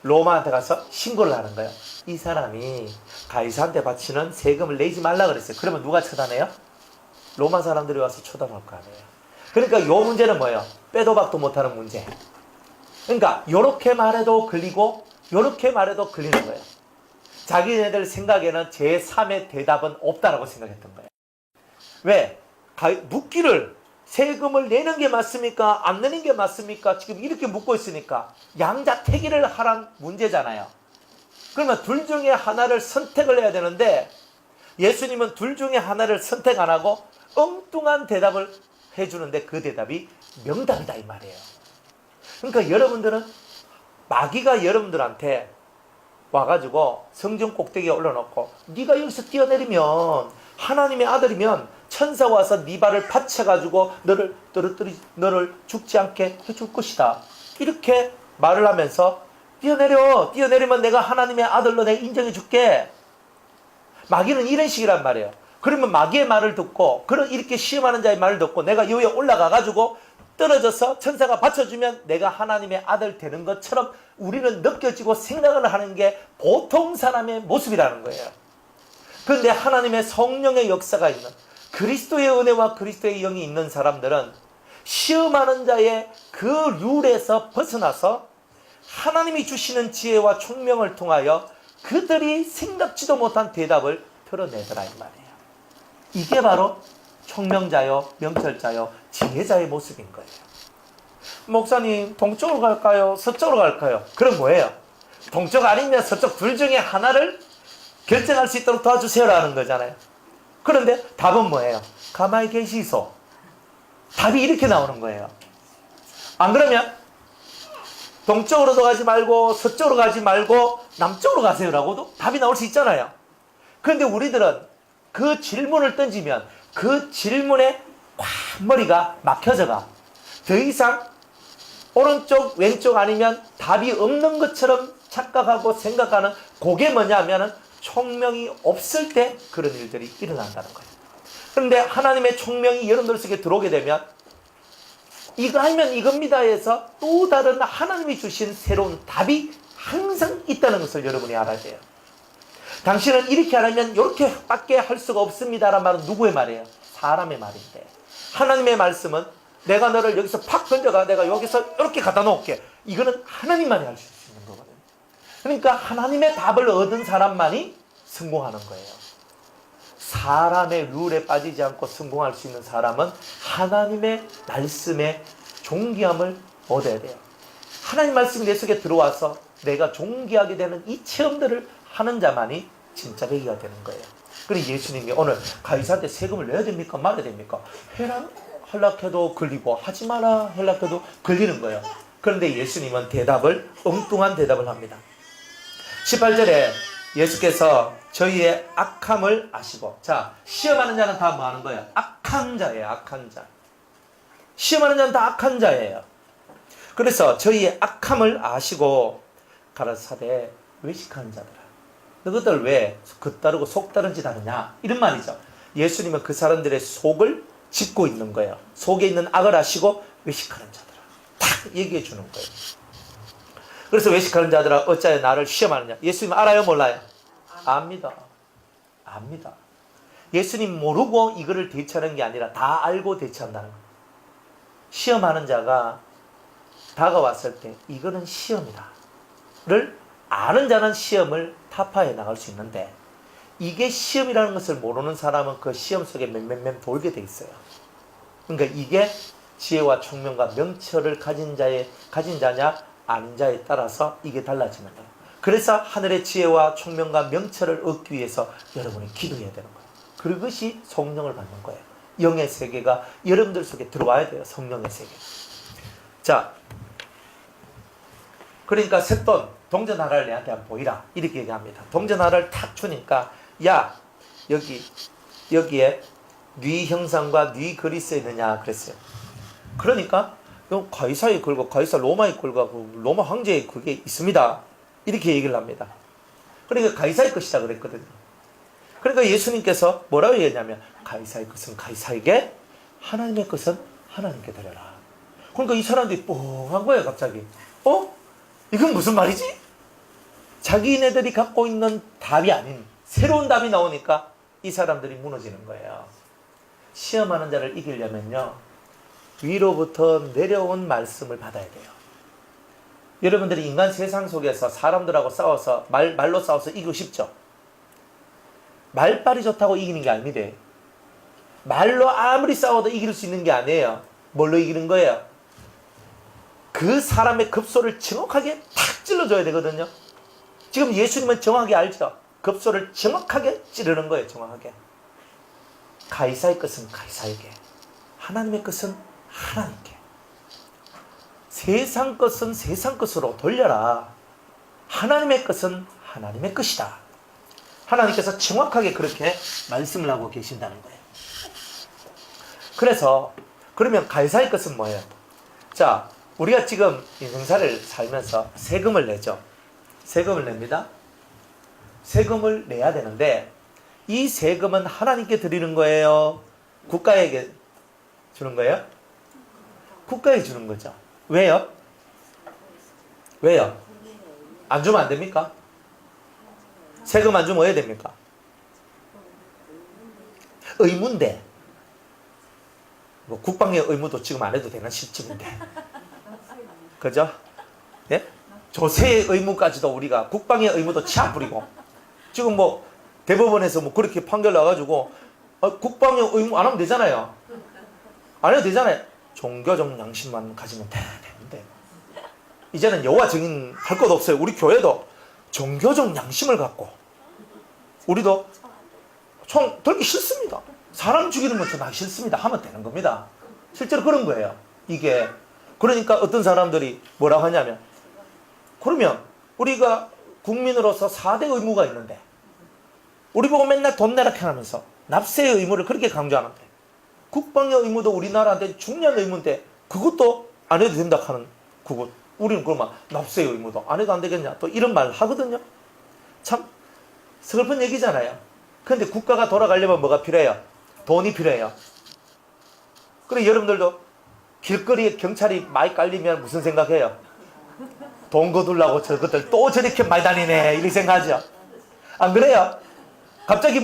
로마한테 가서 신고를 하는 거예요. 이 사람이 가이사한테 바치는 세금을 내지 말라 그랬어요. 그러면 누가 처단해요? 로마 사람들이 와서 처단할 거 아니에요. 그러니까 이 문제는 뭐예요? 빼도 박도 못하는 문제. 그러니까 요렇게 말해도 걸리고 요렇게 말해도 걸리는 거예요. 자기네들 생각에는 제3의 대답은 없다라고 생각했던 거예요. 왜? 묻기를 세금을 내는 게 맞습니까? 안 내는 게 맞습니까? 지금 이렇게 묻고 있으니까 양자택일을 하란 문제잖아요. 그러면 둘 중에 하나를 선택을 해야 되는데 예수님은 둘 중에 하나를 선택 안 하고 엉뚱한 대답을 해주는데 그 대답이 명답이다 이 말이에요. 그러니까 여러분들은 마귀가 여러분들한테 와가지고 성전 꼭대기에 올려놓고 네가 여기서 뛰어내리면 하나님의 아들이면 천사 와서 네 발을 받쳐가지고 너를 떨어뜨리 너를 죽지 않게 해줄 것이다. 이렇게 말을 하면서 뛰어내리면 내가 하나님의 아들로 내가 인정해 줄게. 마귀는 이런 식이란 말이에요. 그러면 마귀의 말을 듣고 그런 이렇게 시험하는 자의 말을 듣고 내가 여기에 올라가가지고 떨어져서 천사가 받쳐주면 내가 하나님의 아들 되는 것처럼 우리는 느껴지고 생각을 하는 게 보통 사람의 모습이라는 거예요. 그런데 하나님의 성령의 역사가 있는 그리스도의 은혜와 그리스도의 영이 있는 사람들은 시험하는 자의 그 룰에서 벗어나서 하나님이 주시는 지혜와 총명을 통하여 그들이 생각지도 못한 대답을 드러내더라 이 말이에요. 이게 바로 총명자요, 명철자요, 지혜자의 모습인 거예요. 목사님, 동쪽으로 갈까요? 서쪽으로 갈까요? 그럼 뭐예요? 동쪽 아니면 서쪽 둘 중에 하나를 결정할 수 있도록 도와주세요라는 거잖아요. 그런데 답은 뭐예요? 가만히 계시소. 답이 이렇게 나오는 거예요. 안 그러면 동쪽으로도 가지 말고 서쪽으로 가지 말고 남쪽으로 가세요라고도 답이 나올 수 있잖아요. 그런데 우리들은 그 질문을 던지면 그 질문에 꽉 머리가 막혀져가 더 이상 오른쪽 왼쪽 아니면 답이 없는 것처럼 착각하고 생각하는 그게 뭐냐면은 총명이 없을 때 그런 일들이 일어난다는 거예요. 그런데 하나님의 총명이 여러분들 속에 들어오게 되면 이거 하면 이겁니다 해서 또 다른 하나님이 주신 새로운 답이 항상 있다는 것을 여러분이 알아야 돼요. 당신은 이렇게 하려면 이렇게 밖에 할 수가 없습니다라는 말은 누구의 말이에요? 사람의 말인데 하나님의 말씀은 내가 너를 여기서 팍 던져가 내가 여기서 이렇게 갖다 놓을게. 이거는 하나님만이 할 수 있는 거거든요. 그러니까 하나님의 답을 얻은 사람만이 성공하는 거예요. 사람의 룰에 빠지지 않고 성공할 수 있는 사람은 하나님의 말씀에 존귀함을 얻어야 돼요. 하나님 말씀이 내 속에 들어와서 내가 존귀하게 되는 이 체험들을 하는 자만이 진짜 배기가 되는 거예요. 그리고 예수님이 오늘 가이사한테 세금을 내야 됩니까? 말아야 됩니까? 해라 하려해도 걸리고 하지 마라 하려해도 걸리는 거예요. 그런데 예수님은 엉뚱한 대답을 합니다. 18절에 예수께서 저희의 악함을 아시고, 자, 시험하는 자는 다 뭐 하는 거예요? 악한 자예요, 악한 자. 시험하는 자는 다 악한 자예요. 그래서 저희의 악함을 아시고 가라사대 외식하는 자들아, 너희들 왜 겉다르고 속다른 짓 하느냐? 이런 말이죠. 예수님은 그 사람들의 속을 짚고 있는 거예요. 속에 있는 악을 아시고 외식하는 자들아, 딱 얘기해 주는 거예요. 그래서 외식하는 자들아 어찌하여 나를 시험하느냐? 예수님 알아요, 몰라요? 압니다. 압니다. 예수님 모르고 이거를 대처하는 게 아니라 다 알고 대처한다는 거예요. 시험하는 자가 다가왔을 때 이거는 시험이다 를 아는 자는 시험을 타파해 나갈 수 있는데, 이게 시험이라는 것을 모르는 사람은 그 시험 속에 맴맴맴 돌게 돼 있어요. 그러니까 이게 지혜와 총명과 명철을 가진 자냐 아닌 자에 따라서 이게 달라지는 거예요. 그래서 하늘의 지혜와 총명과 명철을 얻기 위해서 여러분이 기도해야 되는 거예요. 그것이 성령을 받는 거예요. 영의 세계가 여러분들 속에 들어와야 돼요. 성령의 세계. 자, 그러니까 셋돈 동전하나를 내한테 한번 보이라 이렇게 얘기합니다. 동전하나를 탁 주니까 야 여기에 네 형상과 네 글이 쓰여있느냐 그랬어요. 그러니까 가이사의 글과 가이사 로마의 글과 로마 황제의 그게 있습니다. 이렇게 얘기를 합니다. 그러니까 가이사의 것이다 그랬거든요. 그러니까 예수님께서 뭐라고 얘기했냐면 가이사의 것은 가이사에게, 하나님의 것은 하나님께 드려라. 그러니까 이 사람들이 뻥한 거예요. 갑자기 이건 무슨 말이지? 자기네들이 갖고 있는 답이 아닌 새로운 답이 나오니까 이 사람들이 무너지는 거예요. 시험하는 자를 이기려면요, 위로부터 내려온 말씀을 받아야 돼요. 여러분들이 인간 세상 속에서 사람들하고 싸워서 말로 싸워서 이기고 싶죠? 말빨이 좋다고 이기는 게 아닙니다. 말로 아무리 싸워도 이길 수 있는 게 아니에요. 뭘로 이기는 거예요? 그 사람의 급소를 정확하게 탁 찔러줘야 되거든요. 지금 예수님은 정확하게 알죠? 급소를 정확하게 찌르는 거예요. 정확하게. 가이사의 것은 가이사에게, 하나님의 것은 하나님께. 세상 것은 세상 것으로 돌려라. 하나님의 것은 하나님의 것이다. 하나님께서 정확하게 그렇게 말씀을 하고 계신다는 거예요. 그래서 그러면 가이사의 것은 뭐예요? 자, 우리가 지금 인생사를 살면서 세금을 내죠. 세금을 냅니다. 세금을 내야 되는데 이 세금은 하나님께 드리는 거예요? 국가에게 주는 거예요? 국가에 주는 거죠. 왜요? 왜요? 안 주면 안 됩니까? 세금 안 주면 뭐 해야 됩니까? 의무인데. 뭐 국방의 의무도 지금 안 해도 되는 시점인데. 그죠? 예? 조세의 의무까지도 우리가 국방의 의무도 치아 부리고 지금 뭐 대법원에서 뭐 그렇게 판결 나가지고 국방의 의무 안 하면 되잖아요. 안 해도 되잖아요. 종교적 양심만 가지면 되는데 이제는 여호와 증인 할 것 없어요. 우리 교회도 종교적 양심을 갖고 우리도 총 들기 싫습니다. 사람 죽이는 건 좀 하기 싫습니다. 하면 되는 겁니다. 실제로 그런 거예요. 이게 그러니까 어떤 사람들이 뭐라고 하냐면 그러면 우리가 국민으로서 4대 의무가 있는데 우리 보고 맨날 돈 내라 편하면서 납세의 의무를 그렇게 강조하는데 국방의 의무도 우리나라한테 중요한 의무인데 그것도 안 해도 된다 하는 그것 우리는 그러면 납세의 의무도 안 해도 안 되겠냐 또 이런 말 하거든요. 참 슬픈 얘기잖아요. 그런데 국가가 돌아가려면 뭐가 필요해요? 돈이 필요해요. 그래 여러분들도 길거리에 경찰이 많이 깔리면 무슨 생각해요? 돈 거둘라고 저것들 또 저렇게 많이 다니네 이렇게 생각하죠. 안 그래요? 갑자기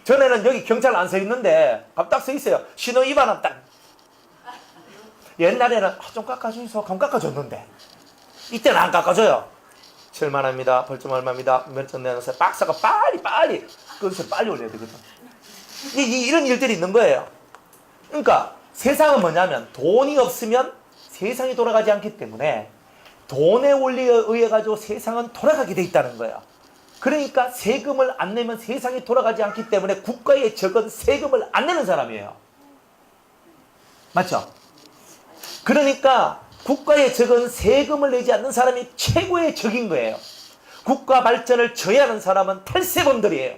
전에는 여기 경찰 안 서 있는데 갑자기 서 있어요. 신호 위반하면 딱. 옛날에는 좀 깎아주소 하면 깎아줬는데 이때는 안 깎아줘요. 7만 원입니다. 벌점 얼마입니다. 몇점 내놓으세요. 박사가 빨리 그것을 빨리 올려야 되거든. 이런 일들이 있는 거예요. 그러니까 세상은 뭐냐면 돈이 없으면 세상이 돌아가지 않기 때문에 돈의 원리에 의해 가지고 세상은 돌아가게 돼 있다는 거예요. 그러니까 세금을 안 내면 세상이 돌아가지 않기 때문에 국가에 적은 세금을 안 내는 사람이에요. 맞죠? 그러니까 국가에 적은 세금을 내지 않는 사람이 최고의 적인 거예요. 국가 발전을 저해하는 사람은 탈세범들이에요.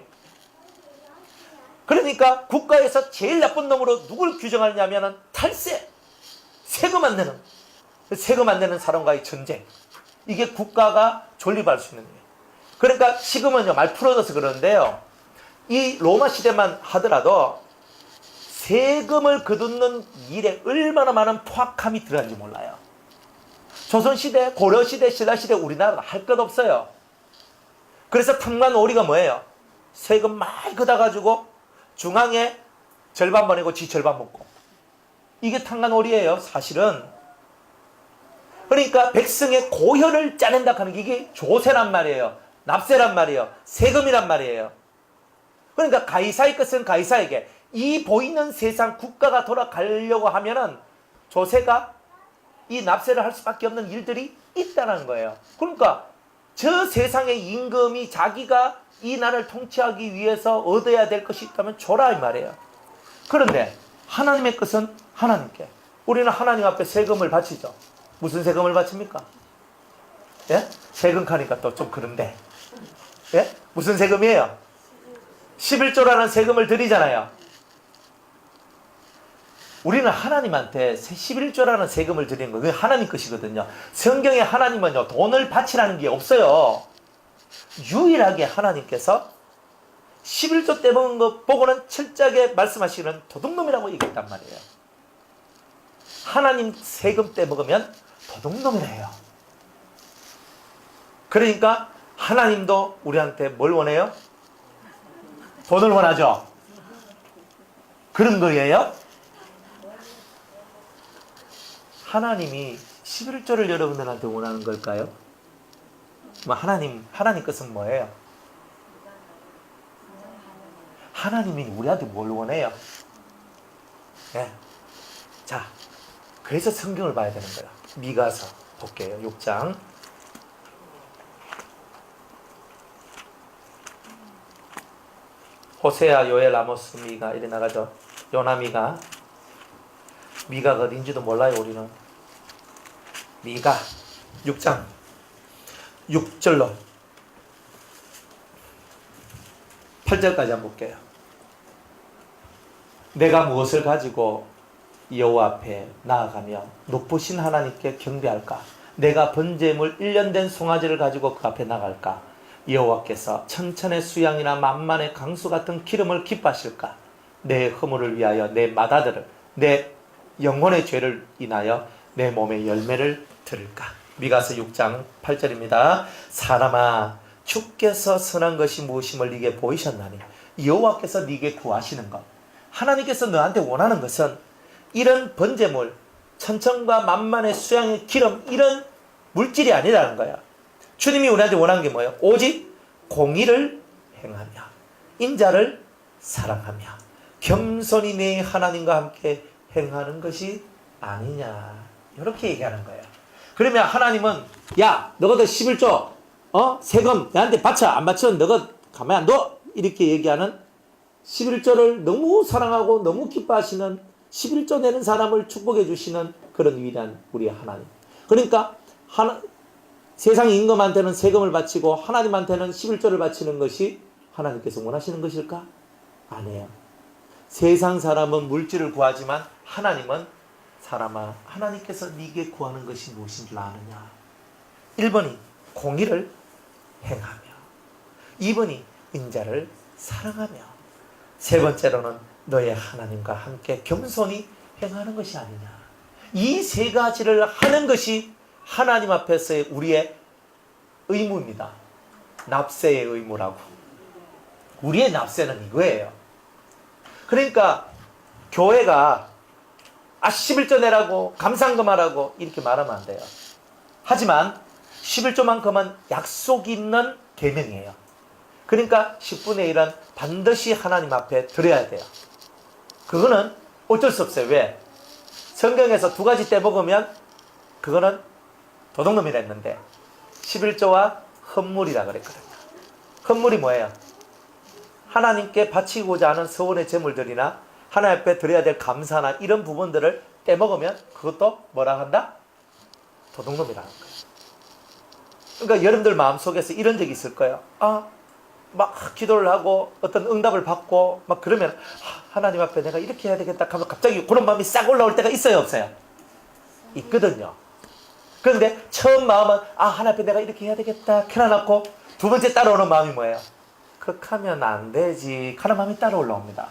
그러니까 국가에서 제일 나쁜 놈으로 누굴 규정하냐면 탈세, 세금 안 내는, 세금 안 내는 사람과의 전쟁. 이게 국가가 존립할 수 있는 거예요. 그러니까 지금은요 말 풀어져서 그러는데요. 이 로마 시대만 하더라도 세금을 거두는 일에 얼마나 많은 포악함이 들어간지 몰라요. 조선시대, 고려시대, 신라시대 우리나라가 할 것 없어요. 그래서 탕만오리가 뭐예요? 세금 많이 걷어가지고 중앙에 절반 보내고 지 절반 먹고 이게 탕만오리예요 사실은. 그러니까 백성의 고혈을 짜낸다 하는 게 이게 조세란 말이에요. 납세란 말이에요. 세금이란 말이에요. 그러니까 가이사의 것은 가이사에게 이 보이는 세상 국가가 돌아가려고 하면은 조세가 이 납세를 할 수밖에 없는 일들이 있다는 거예요. 그러니까 저 세상의 임금이 자기가 이 나라를 통치하기 위해서 얻어야 될 것이 있다면 줘라 이 말이에요. 그런데 하나님의 것은 하나님께. 우리는 하나님 앞에 세금을 바치죠. 무슨 세금을 바칩니까? 예? 세금 하니까 또 좀 그런데. 예? 무슨 세금이에요? 11조라는 세금을 드리잖아요. 우리는 하나님한테 11조라는 세금을 드리는 거, 그게 하나님 것이거든요. 성경에 하나님은요, 돈을 바치라는 게 없어요. 유일하게 하나님께서 11조 떼먹은 것 보고는 철저하게 말씀하시는 도둑놈이라고 얘기했단 말이에요. 하나님 세금 떼먹으면 도둑놈이래요. 그러니까 하나님도 우리한테 뭘 원해요? 돈을 원하죠. 그런 거예요. 하나님이 11조를 여러분들한테 원하는 걸까요? 하나님 것은 뭐예요? 하나님이 우리한테 뭘 원해요? 네. 자, 그래서 성경을 봐야 되는 거야. 미가서 볼게요. 6장. 호세아, 요엘, 아모스, 미가 이래 나가죠. 요나미가. 미가가 어딘지도 몰라요 우리는. 미가 6장 6절로 8절까지 한번 볼게요. 내가 무엇을 가지고 여호와 앞에 나아가며 높으신 하나님께 경배할까? 내가 번제물 1년 된 송아지를 가지고 그 앞에 나갈까? 여호와께서 천천의 수양이나 만만의 강수 같은 기름을 기뻐하실까? 내 허물을 위하여 내 맏아들을, 내 영혼의 죄를 인하여 내 몸의 열매를 들을까? 미가서 6장 8절입니다. 사람아, 주께서 선한 것이 무엇임을 네게 보이셨나니 여호와께서 네게 구하시는 것, 하나님께서 너한테 원하는 것은 이런 번제물, 천천과 만만의 수양의 기름, 이런 물질이 아니라는 거야. 주님이 우리한테 원하는 게 뭐예요? 오직 공의를 행하며 인자를 사랑하며 겸손히 내 하나님과 함께 행하는 것이 아니냐, 이렇게 얘기하는 거예요. 그러면 하나님은 야, 너가 더 11조 세금 내한테 바쳐, 안 바치면 너가 가만 안 둬, 이렇게 얘기하는 11조를 너무 사랑하고 너무 기뻐하시는, 11조 내는 사람을 축복해 주시는 그런 위대한 우리의 하나님. 그러니까 세상 임금한테는 세금을 바치고 하나님한테는 11조를 바치는 것이 하나님께서 원하시는 것일까? 아니에요. 세상 사람은 물질을 구하지만 하나님은 사람아, 하나님께서 네게 구하는 것이 무엇인 줄 아느냐? 1번이 공의를 행하며, 2번이 인자를 사랑하며, 세 번째로는 너의 하나님과 함께 겸손히 행하는 것이 아니냐. 이 세 가지를 하는 것이 하나님 앞에서의 우리의 의무입니다. 납세의 의무라고. 우리의 납세는 이거예요. 그러니까 교회가 11조 내라고 감상금 하라고 이렇게 말하면 안 돼요. 하지만 11조만큼은 약속이 있는 계명이에요. 그러니까 10분의 1은 반드시 하나님 앞에 드려야 돼요. 그거는 어쩔 수 없어요. 왜? 성경에서 두 가지 떼먹으면 그거는 도둑놈이라 했는데 11조와 헌물이라 그랬거든요. 헌물이 뭐예요? 하나님께 바치고자 하는 서원의 제물들이나 하나님 앞에 드려야 될 감사나 이런 부분들을 떼먹으면 그것도 뭐라 한다? 도둑놈이라는 거예요. 그러니까 여러분들 마음속에서 이런 적이 있을 거예요. 막 기도를 하고 어떤 응답을 받고 막 그러면 하나님 앞에 내가 이렇게 해야 되겠다 하면 갑자기 그런 마음이 싹 올라올 때가 있어요, 없어요? 있거든요. 그런데 처음 마음은 하나님 앞에 내가 이렇게 해야 되겠다 켜놔놓고 두 번째 따라오는 마음이 뭐예요? 그렇게 하면 안 되지 하는 마음이 따라 올라옵니다.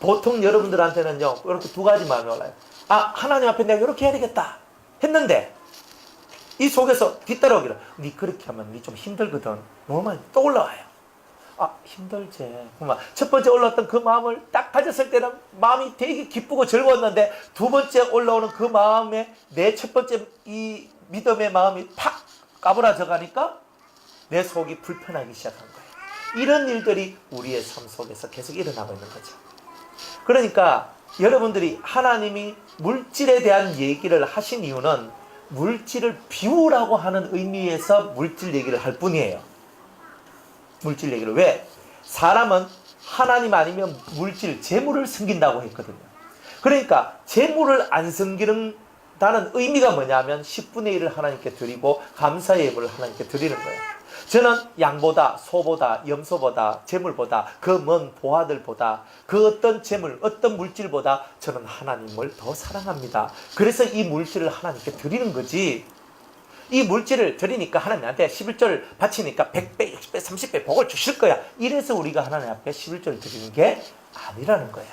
보통 여러분들한테는요 이렇게 두 가지 마음이 올라요. 하나님 앞에 내가 이렇게 해야 되겠다 했는데 이 속에서 뒤따라오기를 니 그렇게 하면 니 좀 힘들거든. 너무 많이 또 올라와요. 힘들지. 첫 번째 올라왔던 그 마음을 딱 가졌을 때는 마음이 되게 기쁘고 즐거웠는데 두 번째 올라오는 그 마음에 내 첫 번째 이 믿음의 마음이 팍 까불어져 가니까 내 속이 불편하기 시작한 거예요. 이런 일들이 우리의 삶 속에서 계속 일어나고 있는 거죠. 그러니까 여러분들이 하나님이 물질에 대한 얘기를 하신 이유는 물질을 비우라고 하는 의미에서 물질 얘기를 할 뿐이에요. 물질 얘기를. 왜? 사람은 하나님 아니면 물질, 재물을 섬긴다고 했거든요. 그러니까 재물을 안 섬기는다는 의미가 뭐냐면 10분의 1을 하나님께 드리고 감사의 예물을 하나님께 드리는 거예요. 저는 양보다, 소보다, 염소보다, 재물보다, 그 먼 보아들보다, 그 어떤 재물, 어떤 물질보다 저는 하나님을 더 사랑합니다. 그래서 이 물질을 하나님께 드리는 거지. 이 물질을 드리니까 하나님한테 11조를 바치니까 100배, 60배, 30배 복을 주실 거야. 이래서 우리가 하나님 앞에 11조를 드리는 게 아니라는 거야.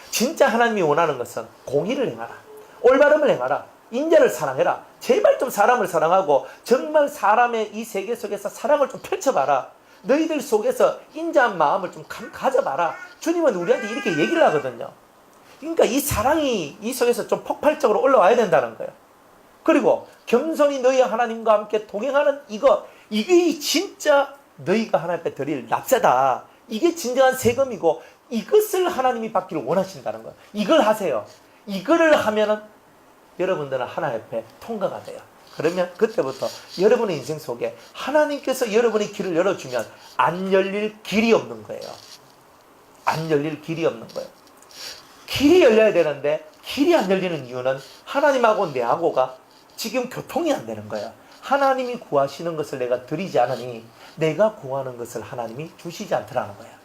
진짜 하나님이 원하는 것은 공의를 행하라. 올바름을 행하라. 인자를 사랑해라. 제발 좀 사람을 사랑하고 정말 사람의 이 세계 속에서 사랑을 좀 펼쳐봐라. 너희들 속에서 인자한 마음을 좀 가져봐라. 주님은 우리한테 이렇게 얘기를 하거든요. 그러니까 이 사랑이 이 속에서 좀 폭발적으로 올라와야 된다는 거예요. 그리고 겸손히 너희 하나님과 함께 동행하는 이게 진짜 너희가 하나님 앞에 드릴 납세다. 이게 진정한 세금이고 이것을 하나님이 받기를 원하신다는 거예요. 이걸 하세요. 이거를 하면은 여러분들은 하나님 앞에 통과가 돼요. 그러면 그때부터 여러분의 인생 속에 하나님께서 여러분의 길을 열어주면 안 열릴 길이 없는 거예요. 안 열릴 길이 없는 거예요. 길이 열려야 되는데 길이 안 열리는 이유는 하나님하고 내하고가 지금 교통이 안 되는 거예요. 하나님이 구하시는 것을 내가 드리지 않으니 내가 구하는 것을 하나님이 주시지 않더라는 거예요.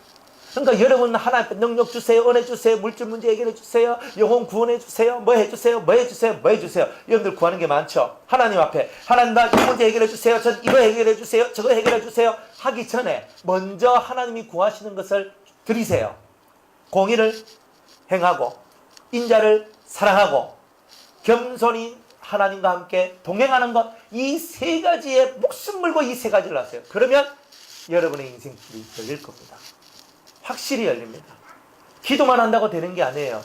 그러니까 여러분 하나님 능력 주세요, 은혜 주세요, 물질 문제 해결해 주세요, 영혼 구원해 주세요, 뭐 해주세요, 뭐 해주세요, 뭐 해주세요. 여러분들 구하는 게 많죠. 하나님 앞에 하나님 나 이 문제 해결해 주세요, 전 이거 해결해 주세요, 저거 해결해 주세요 하기 전에 먼저 하나님이 구하시는 것을 드리세요. 공의를 행하고 인자를 사랑하고 겸손히 하나님과 함께 동행하는 것, 이 세 가지에 목숨 걸고 이 세 가지를 하세요. 그러면 여러분의 인생길이 열릴 겁니다. 확실히 열립니다. 기도만 한다고 되는 게 아니에요.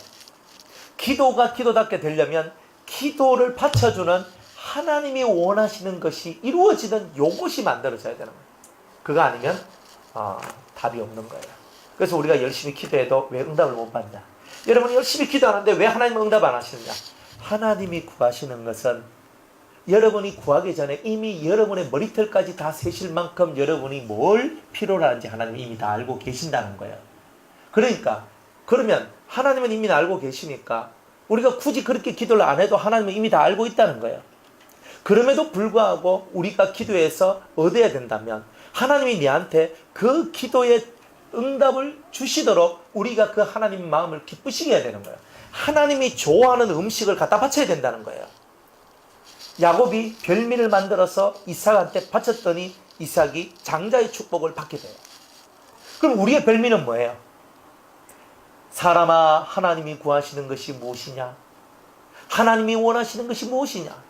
기도가 기도답게 되려면 기도를 받쳐주는 하나님이 원하시는 것이 이루어지는 요것이 만들어져야 되는 거예요. 그거 아니면 답이 없는 거예요. 그래서 우리가 열심히 기도해도 왜 응답을 못 받냐? 여러분이 열심히 기도하는데 왜 하나님은 응답 안 하시느냐? 하나님이 구하시는 것은 여러분이 구하기 전에 이미 여러분의 머리털까지 다 세실 만큼 여러분이 뭘 필요로 하는지 하나님이 이미 다 알고 계신다는 거예요. 그러니까 그러면 하나님은 이미 알고 계시니까 우리가 굳이 그렇게 기도를 안 해도 하나님은 이미 다 알고 있다는 거예요. 그럼에도 불구하고 우리가 기도해서 얻어야 된다면 하나님이 내한테 그 기도의 응답을 주시도록 우리가 그 하나님 마음을 기쁘시게 해야 되는 거예요. 하나님이 좋아하는 음식을 갖다 바쳐야 된다는 거예요. 야곱이 별미를 만들어서 이삭한테 바쳤더니 이삭이 장자의 축복을 받게 돼요. 그럼 우리의 별미는 뭐예요? 사람아, 하나님이 구하시는 것이 무엇이냐? 하나님이 원하시는 것이 무엇이냐?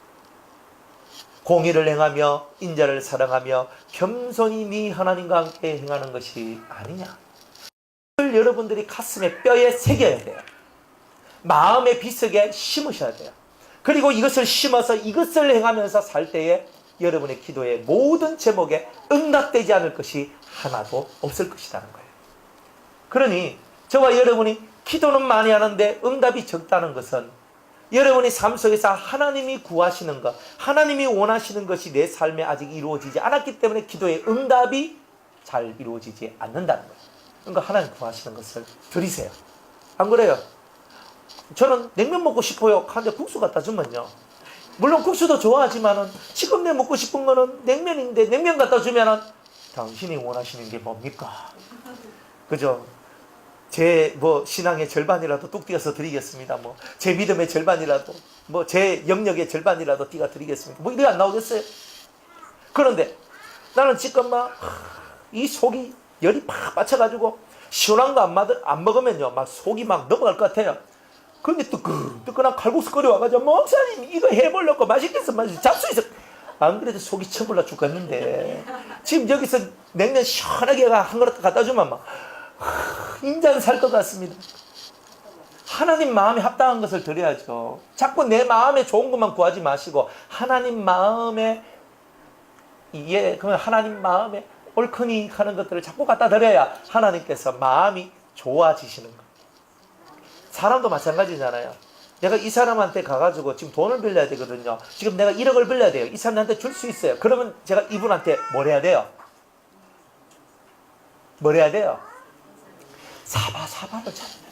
공의를 행하며 인자를 사랑하며 겸손히 네 하나님과 함께 행하는 것이 아니냐? 그걸 여러분들이 가슴에 뼈에 새겨야 돼요. 마음의 비석에 심으셔야 돼요. 그리고 이것을 심어서 이것을 행하면서 살 때에 여러분의 기도의 모든 제목에 응답되지 않을 것이 하나도 없을 것이라는 거예요. 그러니 저와 여러분이 기도는 많이 하는데 응답이 적다는 것은 여러분의 삶 속에서 하나님이 구하시는 것, 하나님이 원하시는 것이 내 삶에 아직 이루어지지 않았기 때문에 기도의 응답이 잘 이루어지지 않는다는 거예요. 그러니까 하나님 구하시는 것을 드리세요. 안 그래요? 저는 냉면 먹고 싶어요. 한데 국수 갖다 주면요. 물론 국수도 좋아하지만은 지금 내 먹고 싶은 거는 냉면인데 냉면 갖다 주면은 당신이 원하시는 게 뭡니까? 그죠? 제 신앙의 절반이라도 뚝 띄어서 드리겠습니다. 제 믿음의 절반이라도, 제 영역의 절반이라도 띄어 드리겠습니다. 이래 안 나오겠어요? 그런데 나는 지금 이 속이 열이 팍 받쳐가지고 시원한 거 안 먹으면요, 속이 넘어갈 것 같아요. 그런데 뜨끈한 칼국수 끓여와가지고 목사님 이거 해보려고 맛있겠어 잡수 있어. 안 그래도 속이 쳐불러 죽겠는데 지금 여기서 냉면 시원하게 한 그릇 갖다 주면 인자는 살 것 같습니다. 하나님 마음에 합당한 것을 드려야죠. 자꾸 내 마음에 좋은 것만 구하지 마시고 하나님 마음에 그러면 하나님 마음에 옳거니 하는 것들을 자꾸 갖다 드려야 하나님께서 마음이 좋아지시는 거예요. 사람도 마찬가지잖아요. 내가 이 사람한테 가가지고 지금 돈을 빌려야 되거든요. 지금 내가 1억을 빌려야 돼요. 이 사람한테 줄 수 있어요. 그러면 제가 이분한테 뭘 해야 돼요? 뭘 해야 돼요? 사바사바를 찾는.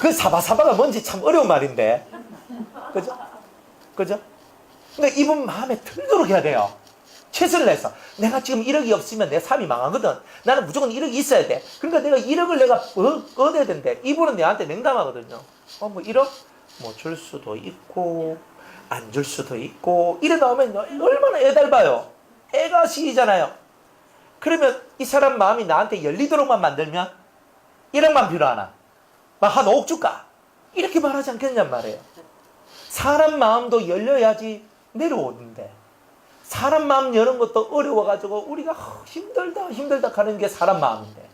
그 사바사바가 뭔지 참 어려운 말인데. 그죠? 그죠? 그러니까 이분 마음에 들도록 해야 돼요. 최선을 다해서. 내가 지금 1억이 없으면 내 삶이 망하거든. 나는 무조건 1억이 있어야 돼. 그러니까 내가 1억을 내가 얻어야 된대. 이분은 내한테 냉담하거든요. 1억? 줄 수도 있고, 안 줄 수도 있고, 이래 나오면 얼마나 애달봐요. 애가 시기잖아요. 그러면 이 사람 마음이 나한테 열리도록만 만들면 1억만 필요하나? 한 5억 줄까? 이렇게 말하지 않겠냔 말이에요. 사람 마음도 열려야지 내려오는데 사람 마음 여는 것도 어려워가지고 우리가 힘들다 하는 게 사람 마음인데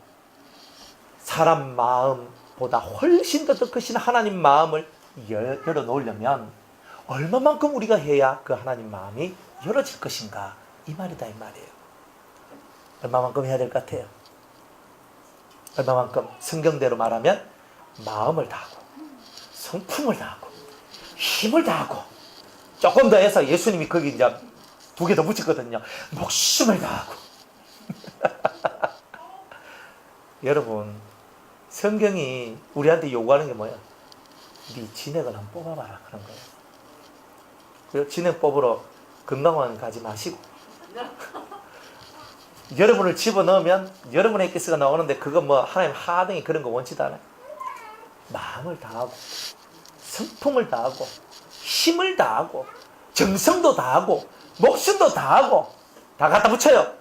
사람 마음보다 훨씬 더 크신 하나님 마음을 열어놓으려면 얼마만큼 우리가 해야 그 하나님 마음이 열어질 것인가 이 말이다 이 말이에요. 얼마만큼 해야 될 것 같아요? 얼마만큼? 성경대로 말하면 마음을 다하고 성품을 다하고 힘을 다하고 조금 더 해서 예수님이 거기 이제 2개 더 붙였거든요. 목숨을 다하고 여러분 성경이 우리한테 요구하는 게 뭐야? 네 진액을 한번 뽑아봐라 그런 거예요. 그리고 진액 뽑으러 건강원 가지 마시고 여러분을 집어넣으면 여러분의 액기스가 나오는데 그거 뭐 하나님 하등이 그런 거 원치도 않아요. 마음을 다하고 성품을 다하고 힘을 다하고 정성도 다하고 목숨도 다하고 다 갖다 붙여요.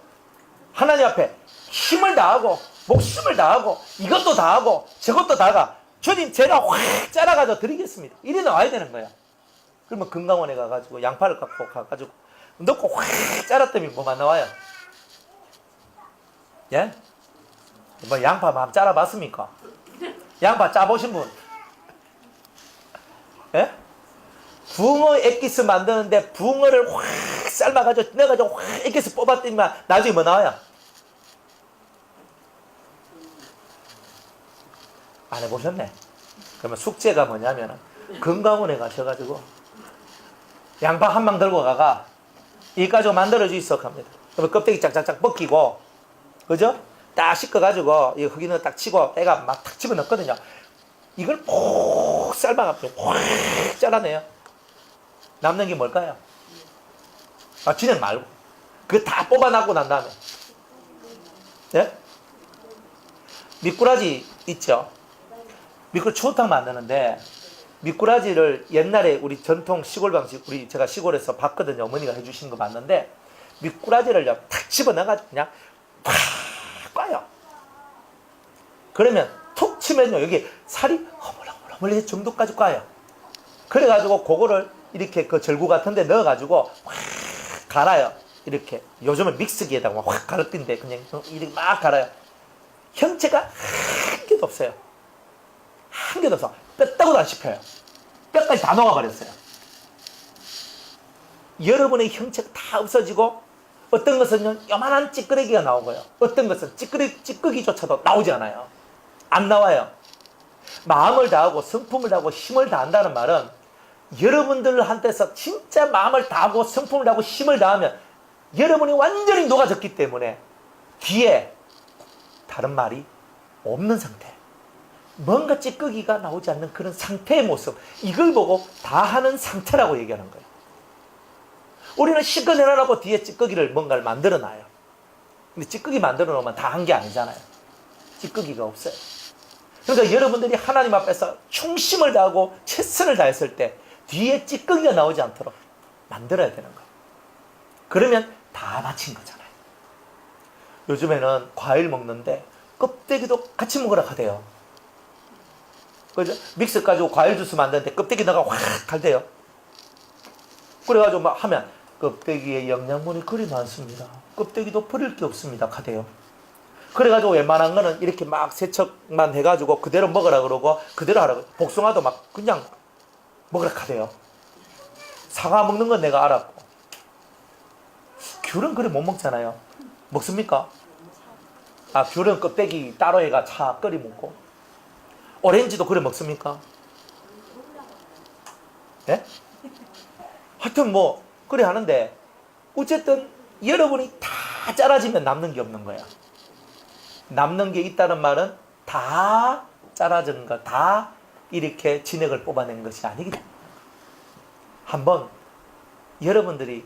하나님 앞에 힘을 다하고 목숨을 다하고 이것도 다하고 저것도 다가 주님 제가 확 잘라가지고 드리겠습니다. 이리 나와야 되는 거야. 그러면 건강원에 가가지고 양파를 갖고 가가지고 넣고 확 잘랐더니 뭐만 나와요? 예? 뭐 양파 한번 잘라봤습니까? 양파 짜보신 분? 예? 붕어 액기스 만드는데 붕어를 확 삶아가지고 넣어가지고 확 액기스 뽑았더니 나중에 뭐 나와요? 안 해보셨네. 그러면 숙제가 뭐냐면 건강원에 가셔가지고 양파 한 망 들고 가가 이 가지고 만들어주 있어 합니다. 그러면 껍데기 짝짝짝 벗기고 그죠? 딱 씻어가지고 이 흙이는 딱 치고 애가 막 탁 집어넣거든요. 이걸 푹 삶아가지고 확 잘라내요. 남는 게 뭘까요? 아, 진행 말고 그거 다 뽑아놨고 난 다음에 예? 미꾸라지 있죠? 미꾸라지 추어탕 만드는데 미꾸라지를 옛날에 우리 전통 시골 방식 제가 시골에서 봤거든요. 어머니가 해주신 거 봤는데 미꾸라지를 탁 집어넣어가지고 그냥 팍 꽈요. 그러면 툭 치면요 여기 살이 허물허물허물해질 정도까지 꽈요. 그래가지고 그거를 이렇게 그 절구 같은 데 넣어가지고 확 갈아요. 이렇게 요즘은 믹스기에다가 확 갈아뛴데 그냥 이렇게 막 갈아요. 형체가 한 개도 없어요. 한 개도 없어. 뺐다고도 안 씹혀요. 뼈까지 다 녹아버렸어요. 여러분의 형체가 다 없어지고 어떤 것은 요만한 찌끄레기가 나오고요. 어떤 것은 찌끄기조차도 나오지 않아요. 안 나와요. 마음을 다하고 성품을 다하고 힘을 다한다는 말은 여러분들한테서 진짜 마음을 다하고 성품을 다하고 힘을 다하면 여러분이 완전히 녹아졌기 때문에 뒤에 다른 말이 없는 상태. 뭔가 찌꺼기가 나오지 않는 그런 상태의 모습. 이걸 보고 다하는 상태라고 얘기하는 거예요. 우리는 실컷 내놔놓고 뒤에 찌꺼기를 뭔가를 만들어놔요. 근데 찌꺼기 만들어 놓으면 다 한 게 아니잖아요. 찌꺼기가 없어요. 그러니까 여러분들이 하나님 앞에서 충심을 다하고 최선을 다했을 때 뒤에 찌꺼기가 나오지 않도록 만들어야 되는 거예요. 그러면 다 마친 거잖아요. 요즘에는 과일 먹는데 껍데기도 같이 먹으라 하대요. 그죠? 믹스 가지고 과일 주스 만드는데 껍데기 넣어가 확 갈대요. 그래가지고 막 하면 껍데기에 영양분이 그리 많습니다. 껍데기도 버릴 게 없습니다. 하대요. 그래가지고 웬만한 거는 이렇게 막 세척만 해가지고 그대로 먹으라 그러고 그대로 하라고. 복숭아도 막 그냥 먹으라 하대요. 사과 먹는 건 내가 알았고. 귤은 그래 못 먹잖아요. 먹습니까? 아, 귤은 껍데기 따로 해가 차 끓이 먹고. 오렌지도 그래 먹습니까? 예? 하여튼 뭐 그래 하는데 어쨌든 여러분이 다 잘라지면 남는 게 없는 거야. 남는 게 있다는 말은 다 잘라진 거, 다 이렇게 진액을 뽑아낸 것이 아니기 때문에 한번 여러분을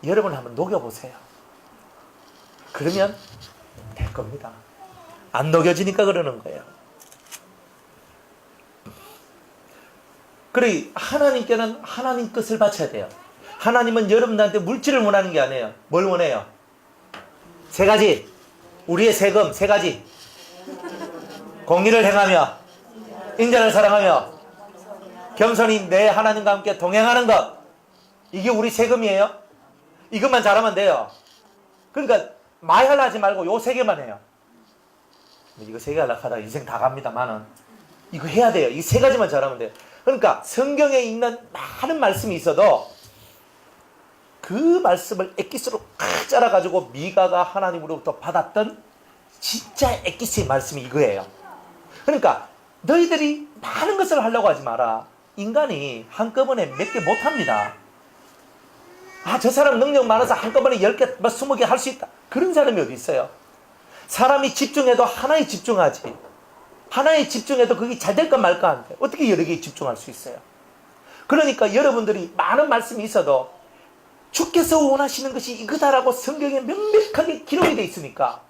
한번 녹여보세요. 그러면 될 겁니다. 안 녹여지니까 그러는 거예요. 그래 하나님께는 하나님 뜻을 바쳐야 돼요. 하나님은 여러분들한테 물질을 원하는 게 아니에요. 뭘 원해요? 세 가지. 우리의 세금 세 가지. 공의를 행하며 인자를 사랑하며 겸손히 내 하나님과 함께 동행하는 것. 이게 우리 세금이에요. 이것만 잘하면 돼요. 그러니까 많이 하려 하지 말고 요 세 개만 해요. 이거 세 개 하려고 하다가 인생 다 갑니다만은 이거 해야 돼요. 이 세 가지만 잘하면 돼요. 그러니까 성경에 있는 많은 말씀이 있어도 그 말씀을 엑기스로 꽉 짜라가지고 미가가 하나님으로부터 받았던 진짜 엑기스의 말씀이 이거예요. 그러니까 너희들이 많은 것을 하려고 하지 마라. 인간이 한꺼번에 몇 개 못합니다. 아, 저 사람 능력 많아서 한꺼번에 10개, 20개 할 수 있다. 그런 사람이 어디 있어요? 사람이 집중해도 하나에 집중하지. 하나에 집중해도 그게 잘 될까 말까 한데 어떻게 여러 개에 집중할 수 있어요? 그러니까 여러분들이 많은 말씀이 있어도 주께서 원하시는 것이 이거다라고 성경에 명백하게 기록이 되어 있으니까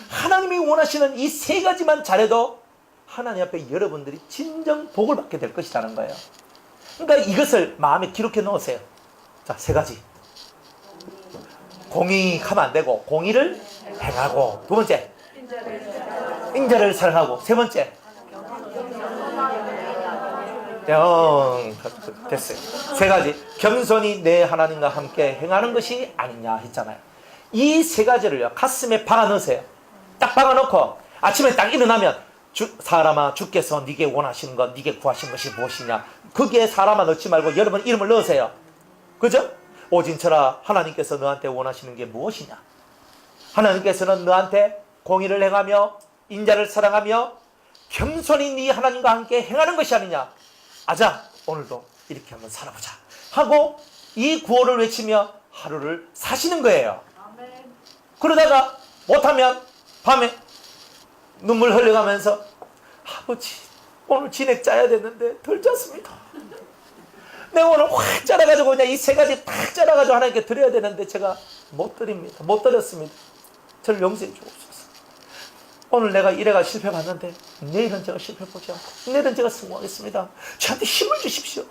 하나님이 원하시는 이 세 가지만 잘해도 하나님 앞에 여러분들이 진정 복을 받게 될 것이라는 거예요. 그러니까 이것을 마음에 기록해 놓으세요. 자, 세 가지. 공의하면 안 되고 공의를 행하고, 두 번째 인자를 사랑하고, 세 번째 됐어요. 세 가지. 겸손히 내 하나님과 함께 행하는 것이 아니냐 했잖아요. 이 세 가지를요 가슴에 박아 넣으세요. 딱 박아 놓고 아침에 딱 일어나면 사람아 주께서 네게 원하시는 것, 네게 구하신 것이 무엇이냐, 거기에 사람아 넣지 말고 여러분 이름을 넣으세요. 그죠? 오진철아, 하나님께서 너한테 원하시는 게 무엇이냐? 하나님께서는 너한테 공의를 행하며 인자를 사랑하며 겸손히 네 하나님과 함께 행하는 것이 아니냐. 아자, 오늘도 이렇게 한번 살아보자 하고 이 구호를 외치며 하루를 사시는 거예요. 그러다가 못하면 밤에 눈물 흘려가면서 아버지 오늘 진액 짜야 되는데 덜 짰습니다. 내가 오늘 확 짜라가지고 그냥 이 세 가지 딱 짜라가지고 하나님께 드려야 되는데 제가 못 드립니다. 못 드렸습니다. 저를 용서해 주옵소서. 오늘 내가 이래가 실패 봤는데 내일은 제가 실패 보지 않고 내일은 제가 성공하겠습니다. 저한테 힘을 주십시오.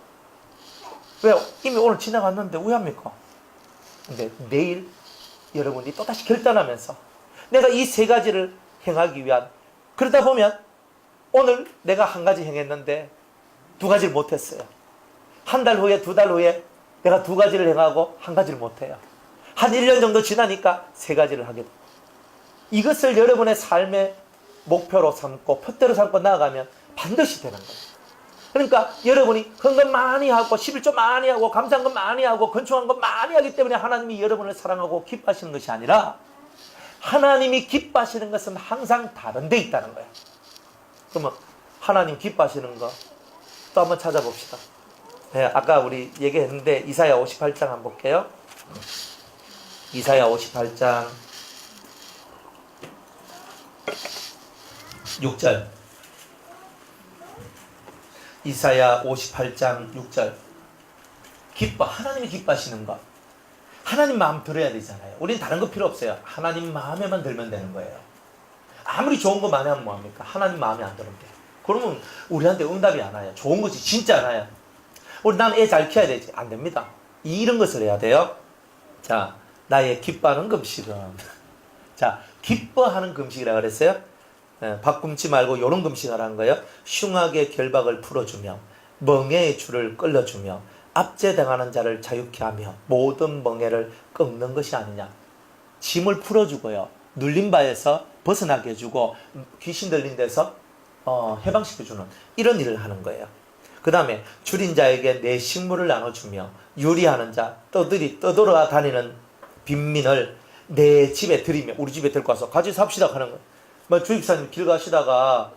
왜요? 이미 오늘 지나갔는데 왜 합니까? 근데 내일 여러분이 또다시 결단하면서 내가 이 세 가지를 행하기 위한, 그러다 보면 오늘 내가 한 가지 행했는데 두 가지를 못했어요. 한 달 후에, 두 달 후에 내가 두 가지를 행하고 한 가지를 못해요. 한 1년 정도 지나니까 세 가지를 하게 돼요. 이것을 여러분의 삶의 목표로 삼고 표대로 삼고 나아가면 반드시 되는 거예요. 그러니까 여러분이 헌금 많이 하고 11조 많이 하고 감사한 많이 하고 건축한 것 많이 하기 때문에 하나님이 여러분을 사랑하고 기뻐하시는 것이 아니라 하나님이 기뻐하시는 것은 항상 다른 데 있다는 거예요. 그러면 하나님 기뻐하시는 거 또 한번 찾아봅시다. 네, 아까 우리 얘기했는데 이사야 58장 한번 볼게요. 이사야 58장 6절. 이사야 58장 6절. 하나님이 기뻐하시는 것. 하나님 마음 들어야 되잖아요. 우리는 다른 거 필요 없어요. 하나님 마음에만 들면 되는 거예요. 아무리 좋은 거 많이 하면 뭐합니까? 하나님 마음에 안 들은데. 그러면 우리한테 응답이 안 와요. 좋은 것이 진짜 안 와요. 우리 난 애 잘 키워야 되지. 안 됩니다. 이런 것을 해야 돼요. 자, 나의 기뻐하는 금식은. 자, 기뻐하는 금식이라고 그랬어요. 밥 굶지 말고 이런 금식하라는 거예요. 흉악의 결박을 풀어주며 멍에의 줄을 끌어주며 압제당하는 자를 자유케 하며 모든 멍에를 꺾는 것이 아니냐. 짐을 풀어주고요. 눌린 바에서 벗어나게 해주고 귀신 들린 데서 해방시켜주는 이런 일을 하는 거예요. 그 다음에 줄인 자에게 내 식물을 나눠주며 유리하는 자, 떠돌아 다니는 빈민을 내 집에 들이며, 우리 집에 데리고 와서 같이 삽시다 하는 거예요. 뭐 주입사님 길 가시다가,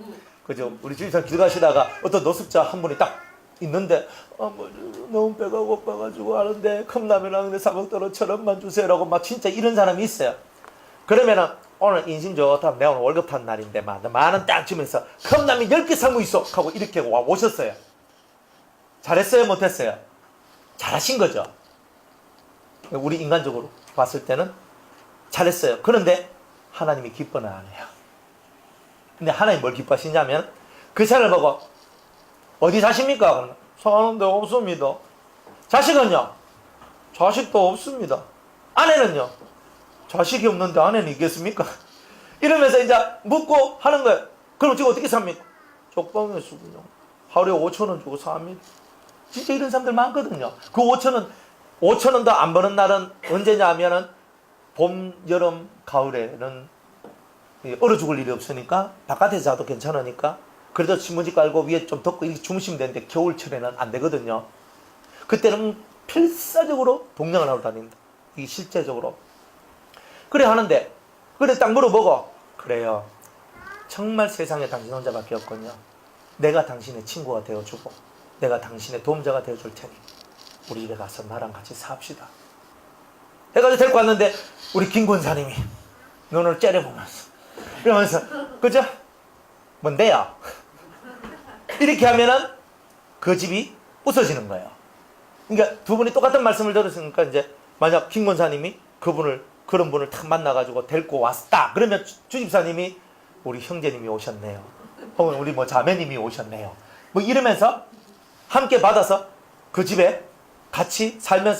그죠? 우리 주입사님 길 가시다가 어떤 노숙자 한 분이 딱 있는데, 너무 배가 고파가지고 하는데 컵라면랑 내 사먹도로처럼만 주세요라고 막 진짜 이런 사람이 있어요. 그러면은 오늘 인심 좋다. 내가 오늘 월급 탄 날인데 만원 딱 주면서 컵라면 10개 사고 있어 하고 이렇게 오셨어요. 잘했어요? 못했어요? 잘하신 거죠. 우리 인간적으로 봤을 때는 잘했어요. 그런데 하나님이 기뻐는 안 해요. 근데 하나님 뭘 기뻐하시냐면 그 사람을 보고 어디 사십니까? 그러면 사는 데 없습니다. 자식은요? 자식도 없습니다. 아내는요? 자식이 없는데 아내는 있겠습니까? 이러면서 이제 묻고 하는 거예요. 그럼 지금 어떻게 삽니까? 쪽방에서 그냥 하루에 5,000원 주고 삽니다. 진짜 이런 사람들 많거든요. 그 5,000원도 안 버는 날은 언제냐 하면은 봄, 여름, 가을에는 얼어 죽을 일이 없으니까 바깥에 자도 괜찮으니까 그래도 신문지 깔고 위에 좀 덮고 이렇게 주무시면 되는데 겨울철에는 안 되거든요. 그때는 필사적으로 동냥을 하러 다닌다. 이게 실제적으로. 그래 하는데 그래 딱 물어보고 그래요. 정말 세상에 당신 혼자밖에 없군요. 내가 당신의 친구가 되어주고 내가 당신의 도움자가 되어줄 테니 우리 집에 가서 나랑 같이 삽시다. 해가지고 데리고 왔는데 우리 김 권사님이 눈을 째려보면서 이러면서 그죠? 뭔데요? 이렇게 하면은 그 집이 부서지는 거예요. 그러니까 두 분이 똑같은 말씀을 들었으니까 이제 만약 김 권사님이 그런 분을 탁 만나가지고 데리고 왔다. 그러면 주집사님이 우리 형제님이 오셨네요. 혹은 우리 뭐 자매님이 오셨네요. 뭐 이러면서 함께 받아서 그 집에 같이 살면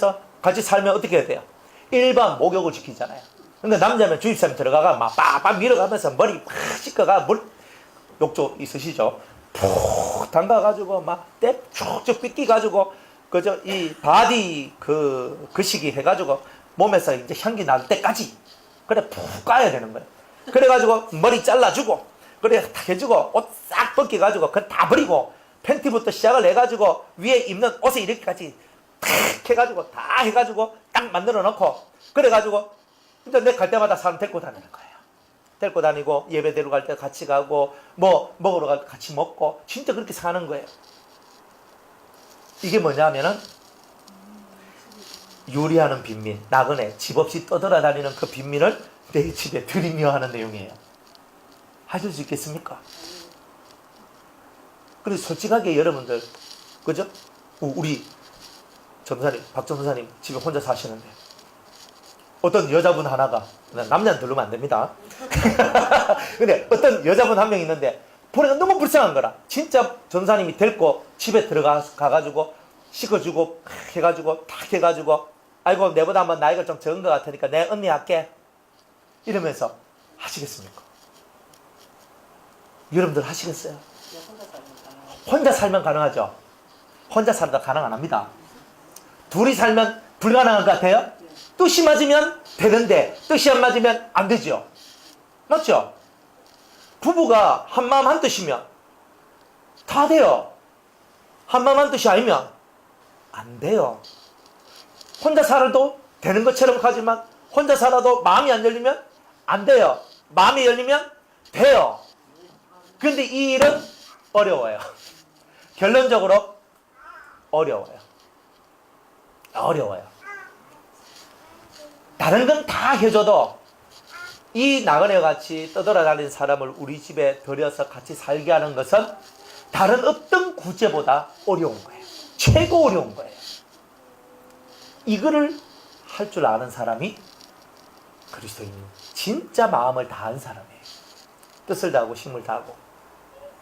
어떻게 해야 돼요? 일반 목욕을 지키잖아요. 그러니까 남자면 주집사님 들어가가 막 빡빡 밀어가면서 머리 팍 씻어가 욕조 있으시죠? 푹 담가가지고 막 때 쭉쭉 삐끼가지고 그저 이 바디 그 시기 해가지고 몸에서 이제 향기 날 때까지 그래 푹 까야 되는 거예요. 그래가지고 머리 잘라주고 그래 다 해주고 옷 싹 벗겨가지고 그거 다 버리고 팬티부터 시작을 해가지고 위에 입는 옷에 이렇게까지 탁 해가지고 다 해가지고 딱 만들어 놓고 그래가지고 이제 내 갈 때마다 사람 데리고 다니는 거예요. 데리고 다니고 예배대로 갈 때 같이 가고 뭐 먹으러 갈 때 같이 먹고 진짜 그렇게 사는 거예요. 이게 뭐냐면은 요리하는 빈민, 나그네, 집 없이 떠돌아다니는 그 빈민을 내 집에 들이며 하는 내용이에요. 하실 수 있겠습니까? 그리고 솔직하게 여러분들, 그죠? 우리 전도사님, 박 전도사님 집에 혼자 사시는데 어떤 여자분 하나가, 남자는 들르면 안 됩니다. 근데 어떤 여자분 한 명 있는데 보니까 너무 불쌍한 거라. 진짜 전도사님이 데리고 집에 가가지고 씻어주고 해가지고 탁 해가지고 아이고 내보다 한번 나이가 좀 적은 것 같으니까 내 언니 할게 이러면서 하시겠습니까? 여러분들 하시겠어요? 혼자 살면 가능하죠? 혼자 살다 가능 안 합니다. 둘이 살면 불가능한 것 같아요? 뜻이 맞으면 되는데 뜻이 안 맞으면 안 되죠. 맞죠? 부부가 한마음 한뜻이면 다 돼요. 한마음 한뜻이 아니면 안 돼요. 혼자 살아도 되는 것처럼 가지만 혼자 살아도 마음이 안 열리면 안 돼요. 마음이 열리면 돼요. 그런데 이 일은 어려워요. 결론적으로 어려워요. 다른 건 다 해줘도 이 나그네 같이 떠돌아다니는 사람을 우리 집에 들여서 같이 살게 하는 것은 다른 어떤 구제보다 어려운 거예요. 최고 어려운 거예요. 이거를 할 줄 아는 사람이 그리스도인, 진짜 마음을 다한 사람이에요. 뜻을 다하고 힘을 다하고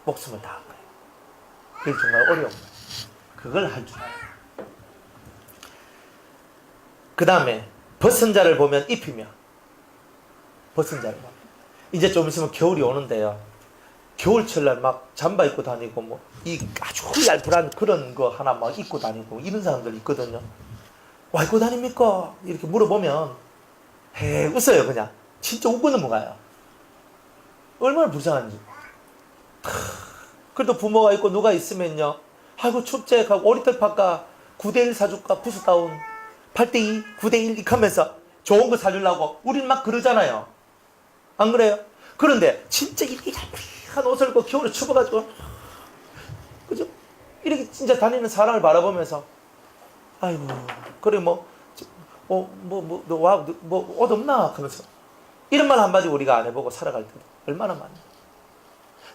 목숨을 다한 거예요. 그게 정말 어려운 거예요. 그걸 할 줄 알아요. 그 다음에 벗은 자를 보면 입히며, 벗은 자를 보면 이제 좀 있으면 겨울이 오는데요. 겨울철날 막 잠바 입고 다니고 뭐 이 아주 얄풀한 그런 거 하나 막 입고 다니고 이런 사람들 있거든요. 와 입고 다닙니까? 이렇게 물어보면 헤 웃어요. 그냥 진짜 웃고 넘어가요. 얼마나 불쌍한지. 그래도 부모가 있고 누가 있으면요, 아이고 춥지 하고 오리털 팔까 9대1 사줄까 부스다운 8대2 9대1 이렇게 하면서 좋은 거 사주려고 우리는 막 그러잖아요. 안 그래요? 그런데 진짜 이렇게 얄팍한 옷을 입고 겨울에 추워가지고 그죠? 이렇게 진짜 다니는 사람을 바라보면서 아이고 그래 뭐 옷 없나? 하면서 이런 말 한마디 우리가 안 해보고 살아갈 때 얼마나 많이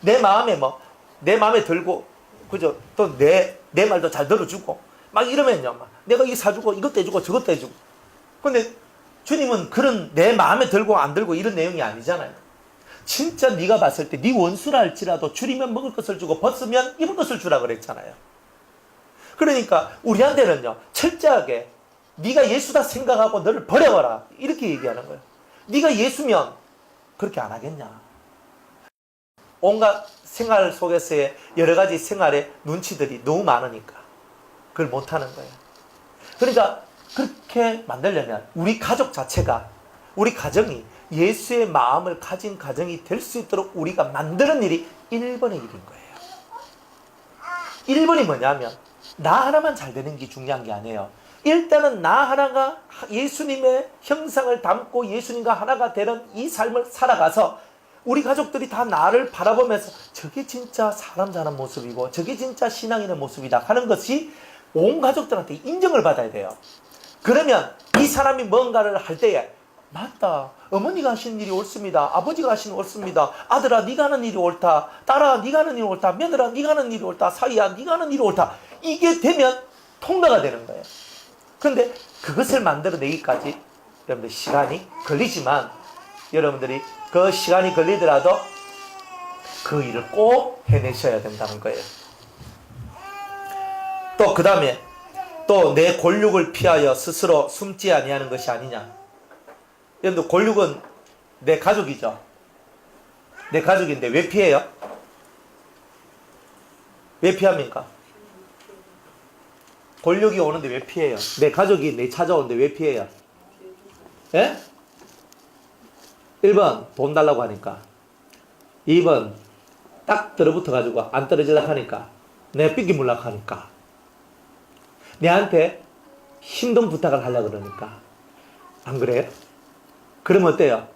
내 마음에 들고 그죠? 또 내 말도 잘 들어주고 막 이러면요 막 내가 이거 사주고 이것도 해주고 저것도 해주고. 근데 주님은 그런 내 마음에 들고 안 들고 이런 내용이 아니잖아요. 진짜 네가 봤을 때 네 원수라 할지라도 줄이면 먹을 것을 주고 벗으면 입을 것을 주라 그랬잖아요. 그러니까 우리한테는요 철저하게 네가 예수다 생각하고 너를 버려봐라 이렇게 얘기하는 거예요. 네가 예수면 그렇게 안 하겠냐. 온갖 생활 속에서의 여러 가지 생활의 눈치들이 너무 많으니까 그걸 못하는 거예요. 그러니까 그렇게 만들려면 우리 가족 자체가, 우리 가정이 예수의 마음을 가진 가정이 될 수 있도록 우리가 만드는 일이 1번의 일인 거예요. 1번이 뭐냐면 나 하나만 잘 되는 게 중요한 게 아니에요. 일단은 나 하나가 예수님의 형상을 담고 예수님과 하나가 되는 이 삶을 살아가서 우리 가족들이 다 나를 바라보면서 저게 진짜 사람 사는 모습이고 저게 진짜 신앙 있는 모습이다 하는 것이 온 가족들한테 인정을 받아야 돼요. 그러면 이 사람이 뭔가를 할 때에 맞다. 어머니가 하신 일이 옳습니다. 아버지가 하신 일이 옳습니다. 아들아 네가 하는 일이 옳다. 딸아 네가 하는 일이 옳다. 며느라 네가 하는 일이 옳다. 사위야 네가 하는 일이 옳다. 이게 되면 통과가 되는 거예요. 그런데 그것을 만들어내기까지 여러분들 시간이 걸리지만 여러분들이 그 시간이 걸리더라도 그 일을 꼭 해내셔야 된다는 거예요. 또 그 다음에 또 내 골육을 피하여 스스로 숨지 아니하는 것이 아니냐. 여러분들 골육은 내 가족이죠. 내 가족인데 왜 피해요? 왜 피합니까? 골육이 오는데 왜 피해요? 내 가족이 내 찾아오는데 왜 피해요? 예? 1번 돈 달라고 하니까, 2번 딱 들어붙어가지고 안 떨어지려고 하니까, 내가 삐끼 물라고 하니까, 내한테 힘든 부탁을 하려고 그러니까. 안 그래요? 그러면 어때요?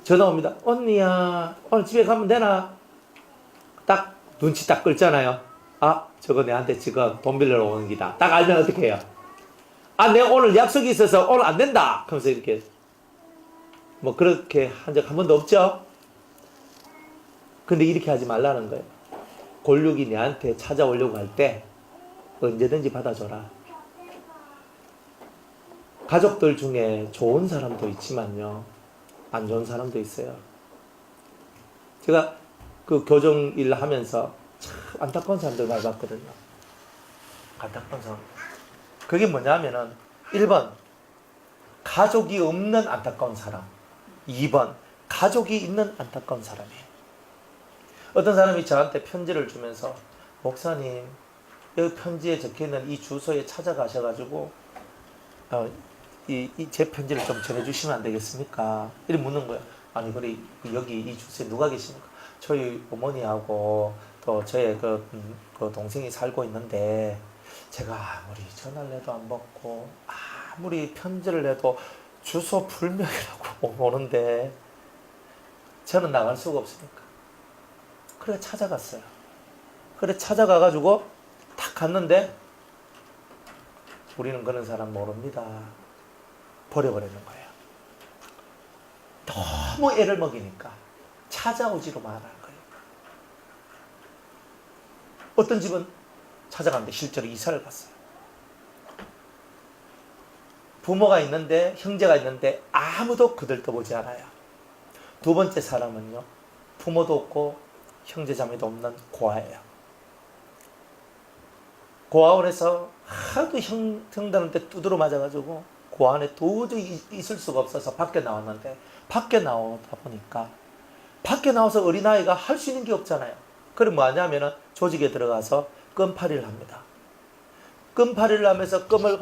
전화 옵니다. 언니야 오늘 집에 가면 되나? 딱 눈치 딱 끌잖아요. 아 저거 내한테 지금 돈 빌려러 오는 기다. 딱 알면 어떻게 해요? 아 내가 오늘 약속이 있어서 오늘 안 된다 하면서 이렇게 뭐 그렇게 한 적 한 번도 없죠? 근데 이렇게 하지 말라는 거예요. 골육이 내한테 찾아오려고 할 때 언제든지 받아줘라. 가족들 중에 좋은 사람도 있지만요, 안 좋은 사람도 있어요. 제가 그 교정 일 하면서 참 안타까운 사람들 많이 봤거든요. 안타까운 사람. 그게 뭐냐면은 1번 가족이 없는 안타까운 사람, 2번 가족이 있는 안타까운 사람이에요. 어떤 사람이 저한테 편지를 주면서 목사님 여기 편지에 적혀있는 이 주소에 찾아가셔가지고 제 편지를 좀 전해주시면 안 되겠습니까? 이렇게 묻는 거예요. 아니 그래 여기 이 주소에 누가 계십니까? 저희 어머니하고 또 저의 그 동생이 살고 있는데 제가 아무리 전화를 해도 안 받고 아무리 편지를 해도 주소 불명이라고 오는데 저는 나갈 수가 없으니까 그래 찾아갔어요. 그래 찾아가가지고 딱 갔는데 우리는 그런 사람 모릅니다. 버려버리는 거예요. 너무 애를 먹이니까 찾아오지로 말하는 거예요. 어떤 집은 찾아갔는데 실제로 이사를 갔어요. 부모가 있는데 형제가 있는데 아무도 그들도 보지 않아요. 두 번째 사람은요, 부모도 없고 형제자매도 없는 고아예요. 고아원에서 하도 형들한테 두드러 맞아가지고 고아원에 도저히 있을 수가 없어서 밖에 나왔는데, 밖에 나오다 보니까 밖에 나와서 어린아이가 할 수 있는 게 없잖아요. 그럼 뭐 하냐면은 조직에 들어가서 껌파리를 합니다. 껌파리를 하면서 껌을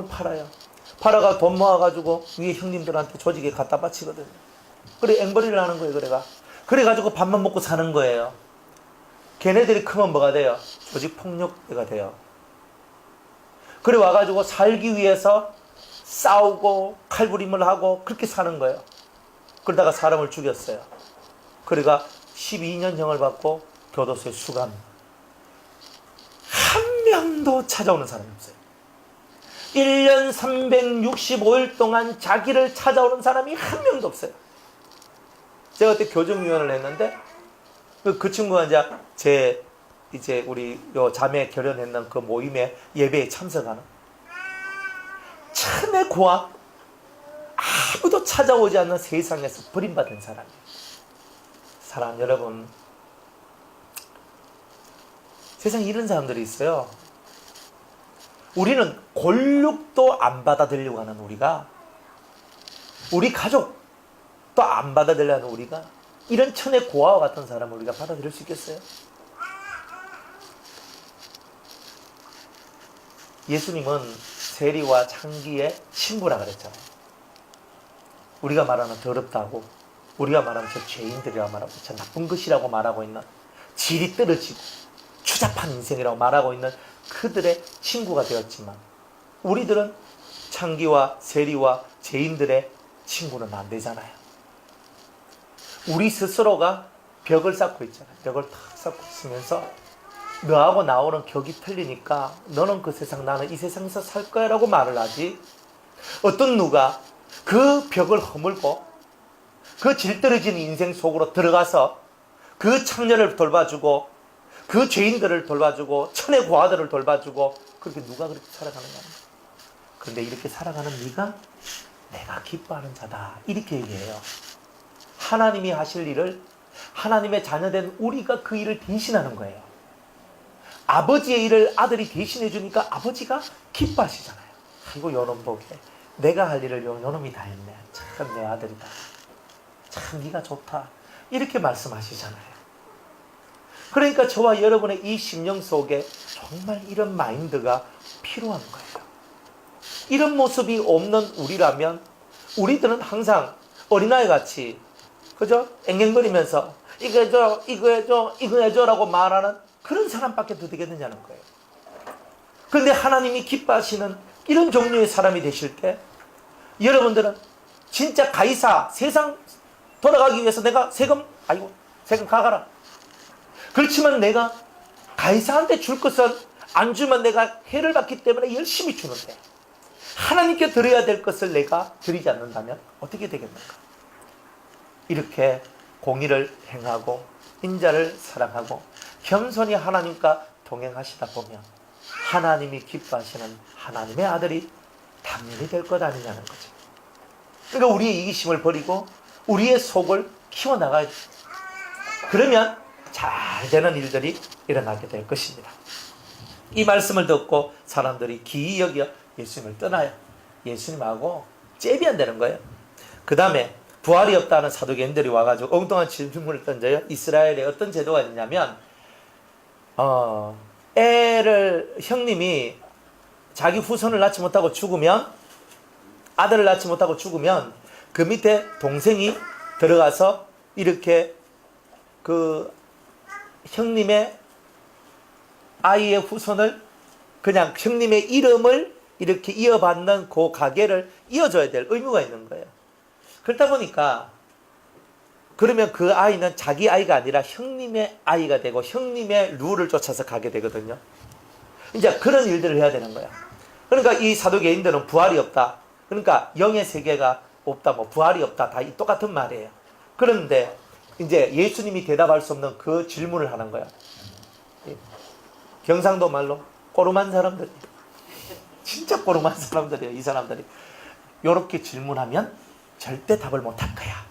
팔아요. 팔아가 돈 모아가지고 위에 형님들한테 조직에 갖다 바치거든요. 그래 앵벌이를 하는 거예요. 그래가지고 밥만 먹고 사는 거예요. 걔네들이 크면 뭐가 돼요? 조직 폭력배가 돼요. 그래 와가지고 살기 위해서 싸우고 칼부림을 하고 그렇게 사는 거예요. 그러다가 사람을 죽였어요. 그래가 12년형을 받고 교도소에 수감. 한 명도 찾아오는 사람이 없어요. 1년 365일 동안 자기를 찾아오는 사람이 한 명도 없어요. 제가 그때 교정위원을 했는데 그 친구가 이제 우리 요 자매 결연했는 그 모임에 예배에 참석하는 참의 고아, 아무도 찾아오지 않는 세상에서 버림받은 사람이에요. 사랑 여러분, 세상에 이런 사람들이 있어요. 우리는 골육도 안 받아들이려고 하는 우리가, 우리 가족도 안 받아들이려고 하는 우리가 이런 천의 고아와 같은 사람을 우리가 받아들일 수 있겠어요? 예수님은 세리와 창기의 친구라 그랬잖아요. 우리가 말하는 더럽다고, 우리가 말하는 저 죄인들이라고 말하고, 저 나쁜 것이라고 말하고 있는, 질이 떨어지고 추잡한 인생이라고 말하고 있는 그들의 친구가 되었지만, 우리들은 창기와 세리와 죄인들의 친구는 안 되잖아요. 우리 스스로가 벽을 쌓고 있잖아요. 벽을 탁 쌓고 있으면서 너하고 나오는 격이 틀리니까 너는 그 세상, 나는 이 세상에서 살 거야 라고 말을 하지, 어떤 누가 그 벽을 허물고 그 질떨어진 인생 속으로 들어가서 그 창녀를 돌봐주고 그 죄인들을 돌봐주고 천의 고아들을 돌봐주고 그렇게 누가 그렇게 살아가는가? 그런데 이렇게 살아가는 네가 내가 기뻐하는 자다 이렇게 얘기해요. 하나님이 하실 일을 하나님의 자녀된 우리가 그 일을 대신하는 거예요. 아버지의 일을 아들이 대신해 주니까 아버지가 기뻐하시잖아요. 아이고 요놈 보게 내가 할 일을 요놈이 다 했네. 참 내 아들이다. 참 네가 좋다. 이렇게 말씀하시잖아요. 그러니까 저와 여러분의 이 심령 속에 정말 이런 마인드가 필요한 거예요. 이런 모습이 없는 우리라면 우리들은 항상 어린아이 같이 그죠? 앵앵거리면서 이거 해줘 이거 해줘 이거 해줘라고 말하는 그런 사람밖에 더 되겠느냐는 거예요. 그런데 하나님이 기뻐하시는 이런 종류의 사람이 되실 때 여러분들은 진짜 가이사 세상 돌아가기 위해서 내가 세금 가가라. 그렇지만 내가 가이사한테 줄 것은 안 주면 내가 해를 받기 때문에 열심히 주는데 하나님께 드려야 될 것을 내가 드리지 않는다면 어떻게 되겠는가? 이렇게 공의를 행하고 인자를 사랑하고 겸손히 하나님과 동행하시다 보면 하나님이 기뻐하시는 하나님의 아들이 당연히 될 것 아니냐는 거죠. 그러니까 우리의 이기심을 버리고 우리의 속을 키워나가야 돼요. 그러면 잘 되는 일들이 일어나게 될 것입니다. 이 말씀을 듣고 사람들이 기이 여겨 예수님을 떠나요. 예수님하고 잽이 안 되는 거예요. 그 다음에 부활이 없다는 사두개인들이 와가지고 엉뚱한 질문을 던져요. 이스라엘에 어떤 제도가 있냐면 형님이 자기 후손을 낳지 못하고 죽으면 아들을 낳지 못하고 죽으면 그 밑에 동생이 들어가서 이렇게 그 형님의 아이의 후손을 그냥 형님의 이름을 이렇게 이어받는 그 가게를 이어줘야 될 의무가 있는 거예요. 그렇다 보니까 그러면 그 아이는 자기 아이가 아니라 형님의 아이가 되고 형님의 룰을 쫓아서 가게 되거든요. 이제 그런 일들을 해야 되는 거야. 그러니까 이 사두개인들은 부활이 없다. 그러니까 영의 세계가 없다. 뭐 부활이 없다. 다 똑같은 말이에요. 그런데 이제 예수님이 대답할 수 없는 그 질문을 하는 거야. 경상도 말로 꼬름한 사람들. 진짜 꼬름한 사람들이에요. 이 사람들이. 요렇게 질문하면 절대 답을 못할 거야.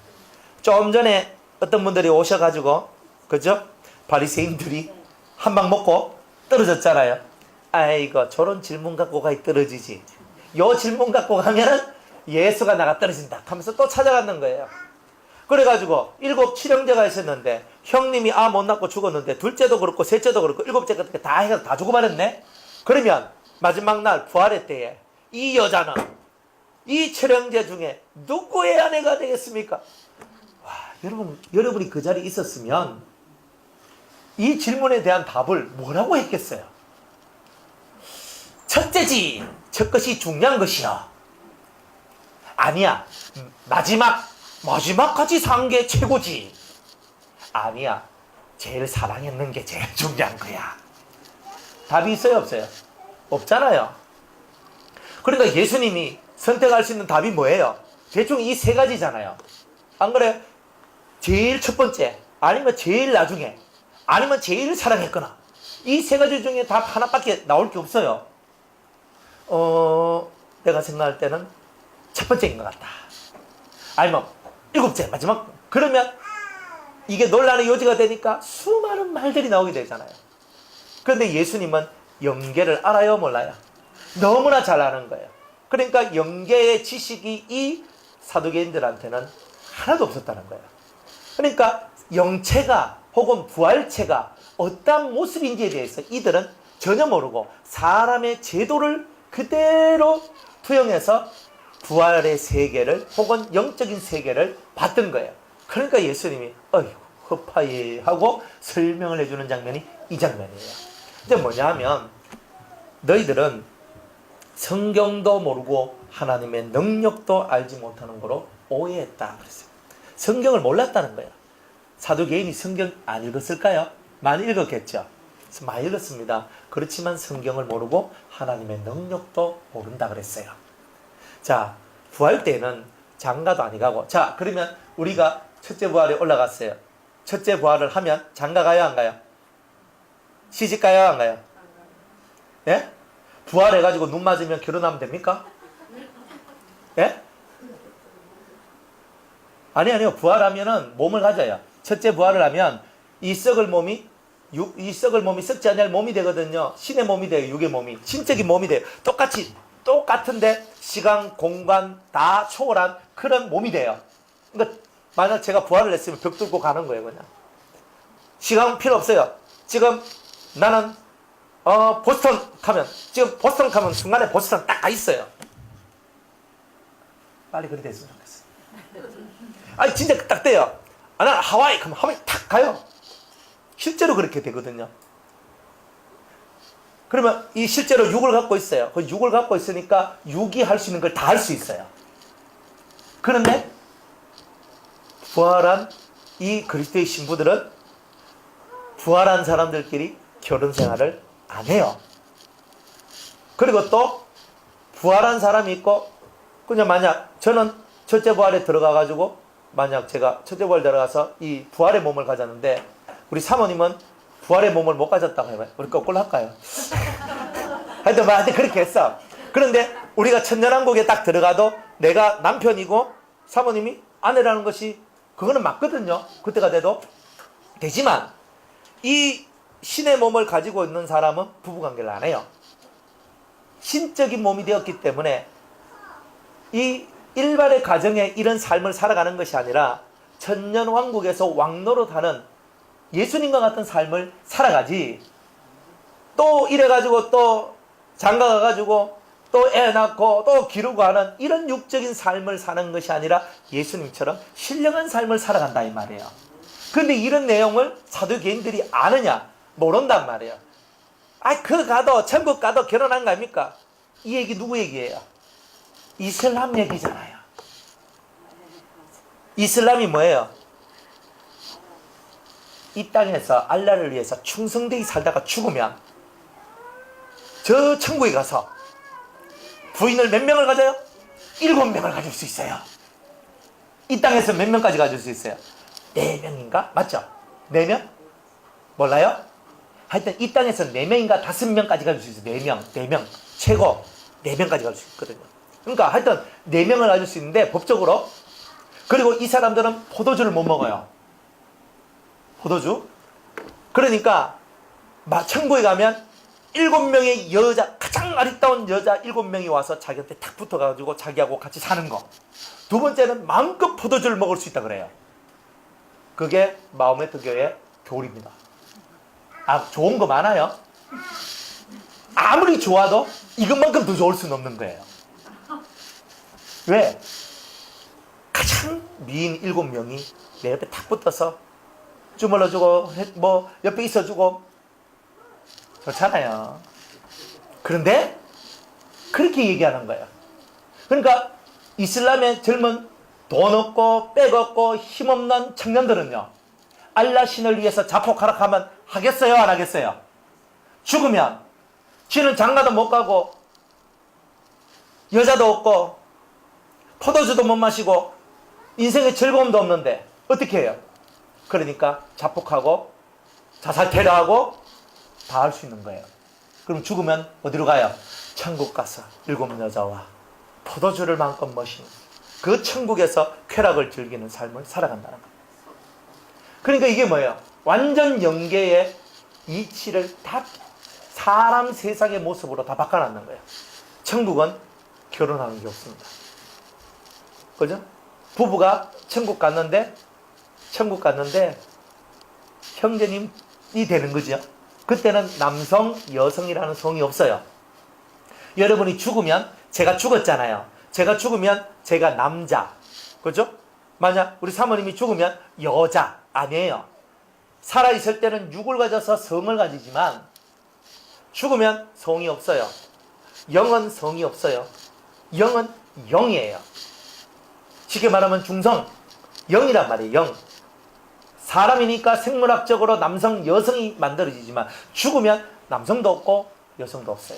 좀 전에 어떤 분들이 오셔가지고 그죠? 바리새인들이 한 방 먹고 떨어졌잖아요. 아이고 저런 질문 갖고 가야 떨어지지. 요 질문 갖고 가면은 예수가 나가 떨어진다 하면서 또 찾아갔는 거예요. 그래가지고 7 칠형제가 있었는데 형님이 못 낳고 죽었는데 둘째도 그렇고 셋째도 그렇고 7째가 다 해서 다 죽어버렸네. 그러면 마지막 날 부활의 때에 이 여자는 이 칠형제 중에 누구의 아내가 되겠습니까? 와, 여러분이 그 자리에 있었으면 이 질문에 대한 답을 뭐라고 했겠어요? 첫째지, 첫 것이 중요한 것이야. 아니야, 마지막까지 산 게 최고지. 아니야, 제일 사랑했는 게 제일 중요한 거야. 답이 있어요, 없어요? 없잖아요. 그러니까 예수님이 선택할 수 있는 답이 뭐예요? 대충 이 3가지잖아요. 안 그래? 제일 첫 번째, 아니면 제일 나중에, 아니면 제일 사랑했거나. 이 3가지 중에 답 하나밖에 나올 게 없어요. 내가 생각할 때는 첫 번째인 것 같다. 아니면 7째, 마지막. 그러면 이게 논란의 요지가 되니까 수많은 말들이 나오게 되잖아요. 그런데 예수님은 영계를 알아요, 몰라요? 너무나 잘 아는 거예요. 그러니까 영계의 지식이 이 사두개인들한테는 하나도 없었다는 거예요. 그러니까 영체가 혹은 부활체가 어떤 모습인지에 대해서 이들은 전혀 모르고 사람의 제도를 그대로 투영해서 부활의 세계를 혹은 영적인 세계를 봤던 거예요. 그러니까 예수님이 어휴 허파예 하고 설명을 해주는 장면이 이 장면이에요. 이제 뭐냐 하면 너희들은 성경도 모르고 하나님의 능력도 알지 못하는 거로 오해했다 그랬어요. 성경을 몰랐다는 거예요. 사두개인이 성경 안 읽었을까요? 많이 읽었겠죠. 많이 읽었습니다. 그렇지만 성경을 모르고 하나님의 능력도 모른다 그랬어요. 자, 부활 때는 장가도 안 가고. 자, 그러면 우리가 첫째 부활에 올라갔어요. 첫째 부활을 하면 장가 가요, 안 가요? 시집 가요, 안 가요? 예? 부활해가지고 눈 맞으면 결혼하면 됩니까? 예? 아니요. 부활하면은 몸을 가져요. 첫째 부활을 하면 이 썩을 몸이 썩지 않을 몸이 되거든요. 신의 몸이 돼요. 육의 몸이. 신적인 몸이 돼요. 똑같은데 시간, 공간 다 초월한 그런 몸이 돼요. 그러니까 만약 제가 부활을 했으면 벽 뚫고 가는 거예요, 그냥. 시간 필요 없어요. 지금 나는 보스턴 가면 순간에 보스턴 딱 가 있어요. 빨리 그리 됐으면 좋겠어. 아니 진짜 딱 돼요. 난 하와이 가면 하와이 탁 가요. 실제로 그렇게 되거든요. 그러면 이 실제로 육을 갖고 있어요. 그 육을 갖고 있으니까 육이 할 수 있는 걸 다 할 수 있어요. 그런데 부활한 이 그리스도의 신부들은 부활한 사람들끼리 결혼 생활을 안 해요. 그리고 또 부활한 사람이 있고, 그냥 만약 저는 첫째 부활에 들어가가지고 만약 제가 첫째 부활 들어가서 이 부활의 몸을 가졌는데 우리 사모님은 부활의 몸을 못 가졌다고 해봐요. 우리 거꾸로 할까요? 하여튼 그렇게 했어. 그런데 우리가 천년왕국에 딱 들어가도 내가 남편이고 사모님이 아내라는 것이 그거는 맞거든요. 그때가 돼도 되지만 이 신의 몸을 가지고 있는 사람은 부부관계를 안 해요. 신적인 몸이 되었기 때문에 이 일반의 가정에 이런 삶을 살아가는 것이 아니라 천년왕국에서 왕노릇하는 예수님과 같은 삶을 살아가지, 또 이래가지고 또 장가 가가지고 또 애 낳고 또 기르고 하는 이런 육적인 삶을 사는 것이 아니라 예수님처럼 신령한 삶을 살아간다 이 말이에요. 그런데 이런 내용을 사두개인들이 아느냐? 모른단 말이에요. 가도 천국 가도 결혼한 거 아닙니까? 이 얘기 누구 얘기예요? 이슬람 얘기잖아요. 이슬람이 뭐예요? 이 땅에서 알라를 위해서 충성되게 살다가 죽으면 저 천국에 가서 부인을 몇 명을 가져요? 7명을 가질 수 있어요. 이 땅에서 몇 명까지 가질 수 있어요? 4명인가? 맞죠? 4명? 몰라요? 하여튼 이 땅에서 4명인가 5명까지 가질 수 있어요. 4명. 최고 4명까지 가질 수 있거든요. 그러니까 하여튼 4명을 가질 수 있는데 법적으로. 그리고 이 사람들은 포도주를 못 먹어요. 포도주. 그러니까 천국에 가면 7명의 여자, 가장 아리따운 여자 7명이 와서 자기한테 탁 붙어가지고 자기하고 같이 사는 거. 두 번째는 마음껏 포도주를 먹을 수 있다 그래요. 그게 마호메트 교의 교리입니다. 좋은 거 많아요. 아무리 좋아도 이것만큼 더 좋을 수는 없는 거예요. 왜? 가장 미인 7명이 내 옆에 탁 붙어서 주물러주고 뭐 옆에 있어주고 좋잖아요. 그런데 그렇게 얘기하는 거예요. 그러니까 이슬람의 젊은 돈 없고 빽 없고 힘없는 청년들은요, 알라 신을 위해서 자폭하락하면 하겠어요, 안 하겠어요? 죽으면 쥐는 장가도 못 가고 여자도 없고 포도주도 못 마시고 인생의 즐거움도 없는데 어떻게 해요? 그러니까 자폭하고 자살 테러하고 다 할 수 있는 거예요. 그럼 죽으면 어디로 가요? 천국 가서 7 여자와 포도주를 마음껏 마시는 그 천국에서 쾌락을 즐기는 삶을 살아간다는 거예요. 그러니까 이게 뭐예요? 완전 영계의 이치를 다 사람 세상의 모습으로 다 바꿔놨는 거예요. 천국은 결혼하는 게 없습니다. 그죠? 부부가 천국 갔는데 형제님이 되는 거죠. 그때는 남성, 여성이라는 성이 없어요. 여러분이 죽으면, 제가 죽었잖아요. 제가 죽으면 제가 남자, 그죠? 만약 우리 사모님이 죽으면 여자 아니에요. 살아있을 때는 육을 가져서 성을 가지지만 죽으면 성이 없어요. 영은 성이 없어요. 영은 영이에요. 쉽게 말하면 중성, 영이란 말이에요. 영. 사람이니까 생물학적으로 남성, 여성이 만들어지지만 죽으면 남성도 없고 여성도 없어요.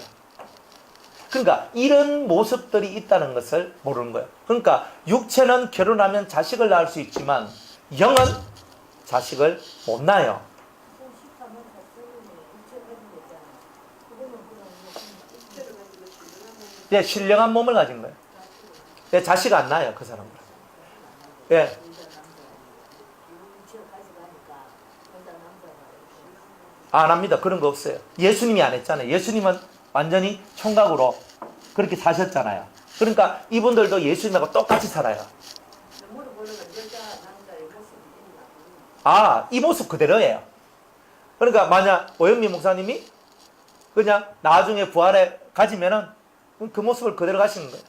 그러니까 이런 모습들이 있다는 것을 모르는 거예요. 그러니까 육체는 결혼하면 자식을 낳을 수 있지만 영은 자식을 못 낳아요. 예, 신령한 몸을 가진 거예요. 예, 자식 안 낳아요, 그 사람은. 예. 안 합니다. 그런 거 없어요. 예수님이 안 했잖아요. 예수님은 완전히 총각으로 그렇게 사셨잖아요. 그러니까 이분들도 예수님하고 똑같이 살아요. 아, 이 모습 그대로예요. 그러니까 만약 오영미 목사님이 그냥 나중에 부활에 가지면은 그 모습을 그대로 가시는 거예요.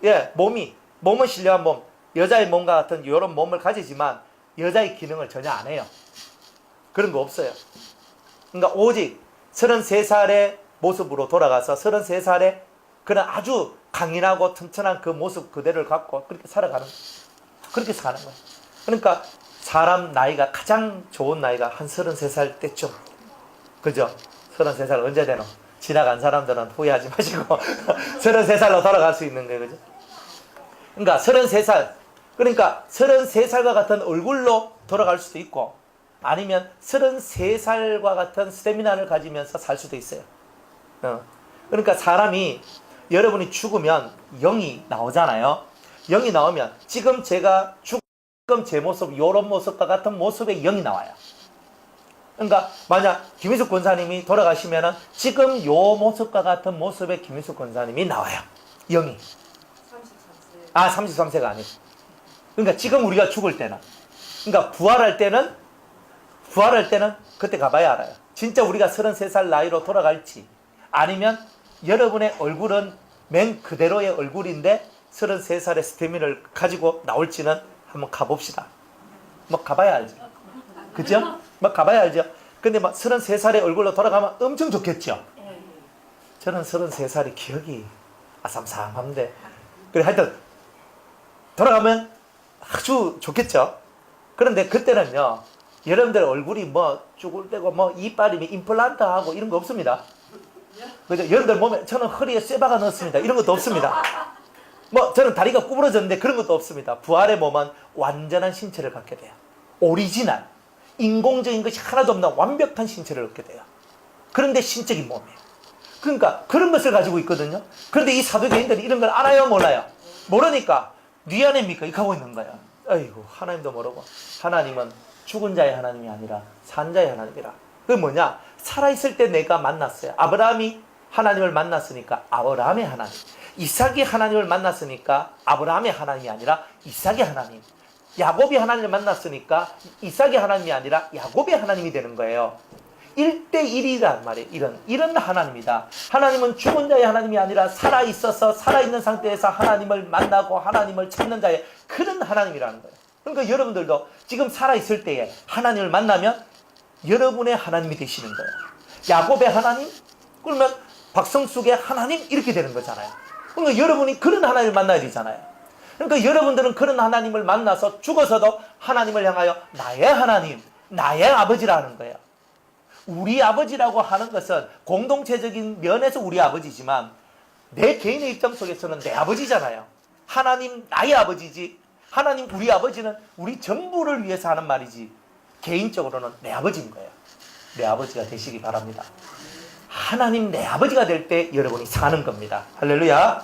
예, 몸은 신령한 몸, 여자의 몸과 같은 이런 몸을 가지지만 여자의 기능을 전혀 안 해요. 그런 거 없어요. 그러니까 오직 33살의 모습으로 돌아가서 33살의 그런 아주 강인하고 튼튼한 그 모습 그대로를 갖고 그렇게 살아가는 거예요. 그렇게 사는 거예요. 그러니까 사람 나이가 가장 좋은 나이가 한 33살 때쯤. 그죠? 33살 언제 되노? 지나간 사람들은 후회하지 마시고 33살로 돌아갈 수 있는 거예요. 그죠? 그러니까 33살. 그러니까 33살과 같은 얼굴로 돌아갈 수도 있고 아니면 33살과 같은 스태미나를 가지면서 살 수도 있어요. 그러니까 사람이 여러분이 죽으면 영이 나오잖아요. 영이 나오면 지금 제가 지금 제 모습, 이런 모습과 같은 모습의 영이 나와요. 그러니까 만약 김희숙 권사님이 돌아가시면은 지금 요 모습과 같은 모습의 김희숙 권사님이 나와요. 영이. 33세. 아, 33세가 아니고. 그러니까 지금 우리가 죽을 때는. 그러니까 부활할 때는 그때 가봐야 알아요. 진짜 우리가 33살 나이로 돌아갈지 아니면 여러분의 얼굴은 맨 그대로의 얼굴인데 33살의 스태미나를 가지고 나올지는 한번 가봅시다. 뭐 가봐야 알죠. 그죠? 뭐 가봐야 알죠. 근데 막 33살의 얼굴로 돌아가면 엄청 좋겠죠. 저는 33살이 기억이 아삼삼한데 그래 하여튼 돌아가면 아주 좋겠죠. 그런데 그때는요 여러분들 얼굴이 뭐 쭈글대고 뭐 이빨이 임플란트하고 이런 거 없습니다. 그죠? 여러분들 몸에 저는 허리에 쇠박아 넣었습니다. 이런 것도 없습니다. 뭐 저는 다리가 구부러졌는데 그런 것도 없습니다. 부활의 몸은 완전한 신체를 갖게 돼요. 오리지널 인공적인 것이 하나도 없는 완벽한 신체를 얻게 돼요. 그런데 신적인 몸이에요. 그러니까 그런 것을 가지고 있거든요. 그런데 이 사도교인들이 이런 걸 알아요, 몰라요? 모르니까 네 안입니까? 이렇게 하고 있는 거야. 아이고 하나님도 모르고. 하나님은 죽은 자의 하나님이 아니라 산 자의 하나님이라. 그게 뭐냐? 살아있을 때 내가 만났어요. 아브라함이 하나님을 만났으니까 아브라함의 하나님. 이삭이 하나님을 만났으니까 아브라함의 하나님이 아니라 이삭의 하나님. 야곱이 하나님을 만났으니까 이삭의 하나님이 아니라 야곱의 하나님이 되는 거예요. 1대1이란 말이에요. 이런 하나님이다. 하나님은 죽은 자의 하나님이 아니라 살아있어서 살아있는 상태에서 하나님을 만나고 하나님을 찾는 자의 그런 하나님이라는 거예요. 그러니까 여러분들도 지금 살아있을 때에 하나님을 만나면 여러분의 하나님이 되시는 거예요. 야곱의 하나님? 그러면 박성숙의 하나님? 이렇게 되는 거잖아요. 그러니까 여러분이 그런 하나님을 만나야 되잖아요. 그러니까 여러분들은 그런 하나님을 만나서 죽어서도 하나님을 향하여 나의 하나님, 나의 아버지라는 거예요. 우리 아버지라고 하는 것은 공동체적인 면에서 우리 아버지지만 내 개인의 입장 속에서는 내 아버지잖아요. 하나님 나의 아버지지. 하나님 우리 아버지는 우리 전부를 위해서 하는 말이지. 개인적으로는 내 아버지인 거예요. 내 아버지가 되시기 바랍니다. 하나님 내 아버지가 될 때 여러분이 사는 겁니다. 할렐루야.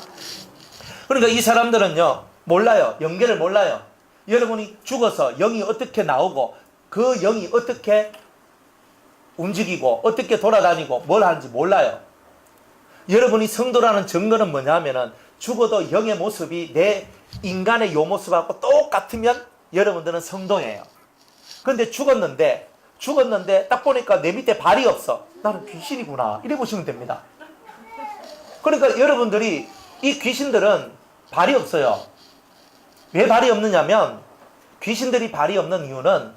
그러니까 이 사람들은요 몰라요. 연계를 몰라요. 여러분이 죽어서 영이 어떻게 나오고 그 영이 어떻게 움직이고 어떻게 돌아다니고 뭘 하는지 몰라요. 여러분이 성도라는 증거는 뭐냐면은 죽어도 영의 모습이 내 인간의 요 모습하고 똑같으면 여러분들은 성도예요. 그런데 죽었는데 딱 보니까 내 밑에 발이 없어. 나는 귀신이구나. 이래 보시면 됩니다. 그러니까 여러분들이 이 귀신들은 발이 없어요. 왜 발이 없느냐면 귀신들이 발이 없는 이유는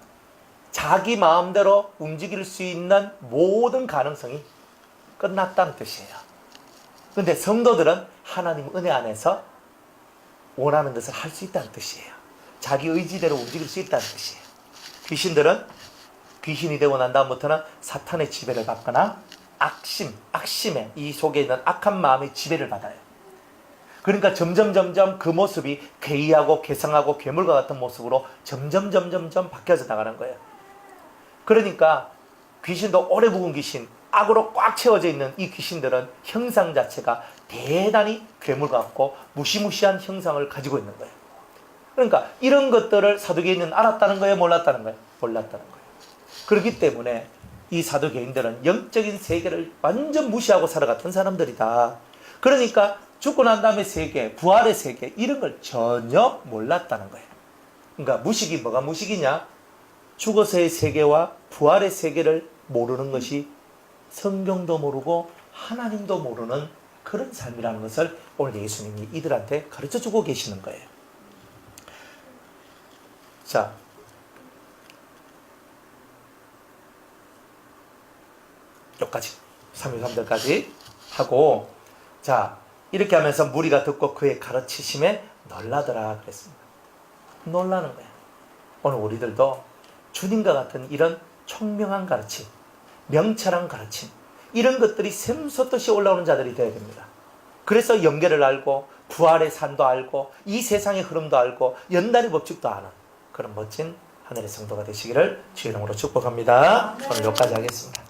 자기 마음대로 움직일 수 있는 모든 가능성이 끝났다는 뜻이에요. 그런데 성도들은 하나님 은혜 안에서 원하는 것을 할 수 있다는 뜻이에요. 자기 의지대로 움직일 수 있다는 뜻이에요. 귀신들은 귀신이 되고 난 다음부터는 사탄의 지배를 받거나 악심에 이 속에 있는 악한 마음의 지배를 받아요. 그러니까 점점 그 모습이 괴이하고 괴상하고 괴물과 같은 모습으로 점점 바뀌어져 나가는 거예요. 그러니까 귀신도 오래 묵은 귀신, 악으로 꽉 채워져 있는 이 귀신들은 형상 자체가 대단히 괴물 같고 무시무시한 형상을 가지고 있는 거예요. 그러니까 이런 것들을 사두개인은 알았다는 거예요? 몰랐다는 거예요? 몰랐다는 거예요. 그렇기 때문에 이 사두개인들은 영적인 세계를 완전 무시하고 살아갔던 사람들이다. 그러니까 죽고 난 다음에 세계, 부활의 세계 이런 걸 전혀 몰랐다는 거예요. 그러니까 무식이 뭐가 무식이냐? 죽어서의 세계와 부활의 세계를 모르는 것이 성경도 모르고 하나님도 모르는 그런 삶이라는 것을 오늘 예수님이 이들한테 가르쳐주고 계시는 거예요. 자, 여기까지 3.13절까지 하고, 자 이렇게 하면서 무리가 듣고 그의 가르치심에 놀라더라 그랬습니다. 놀라는 거예요. 오늘 우리들도 주님과 같은 이런 총명한 가르침, 명철한 가르침 이런 것들이 샘솟듯이 올라오는 자들이 되어야 됩니다. 그래서 영계를 알고 부활의 산도 알고 이 세상의 흐름도 알고 연단의 법칙도 아는 그런 멋진 하늘의 성도가 되시기를 주의 이름으로 축복합니다. 오늘 여기까지 하겠습니다.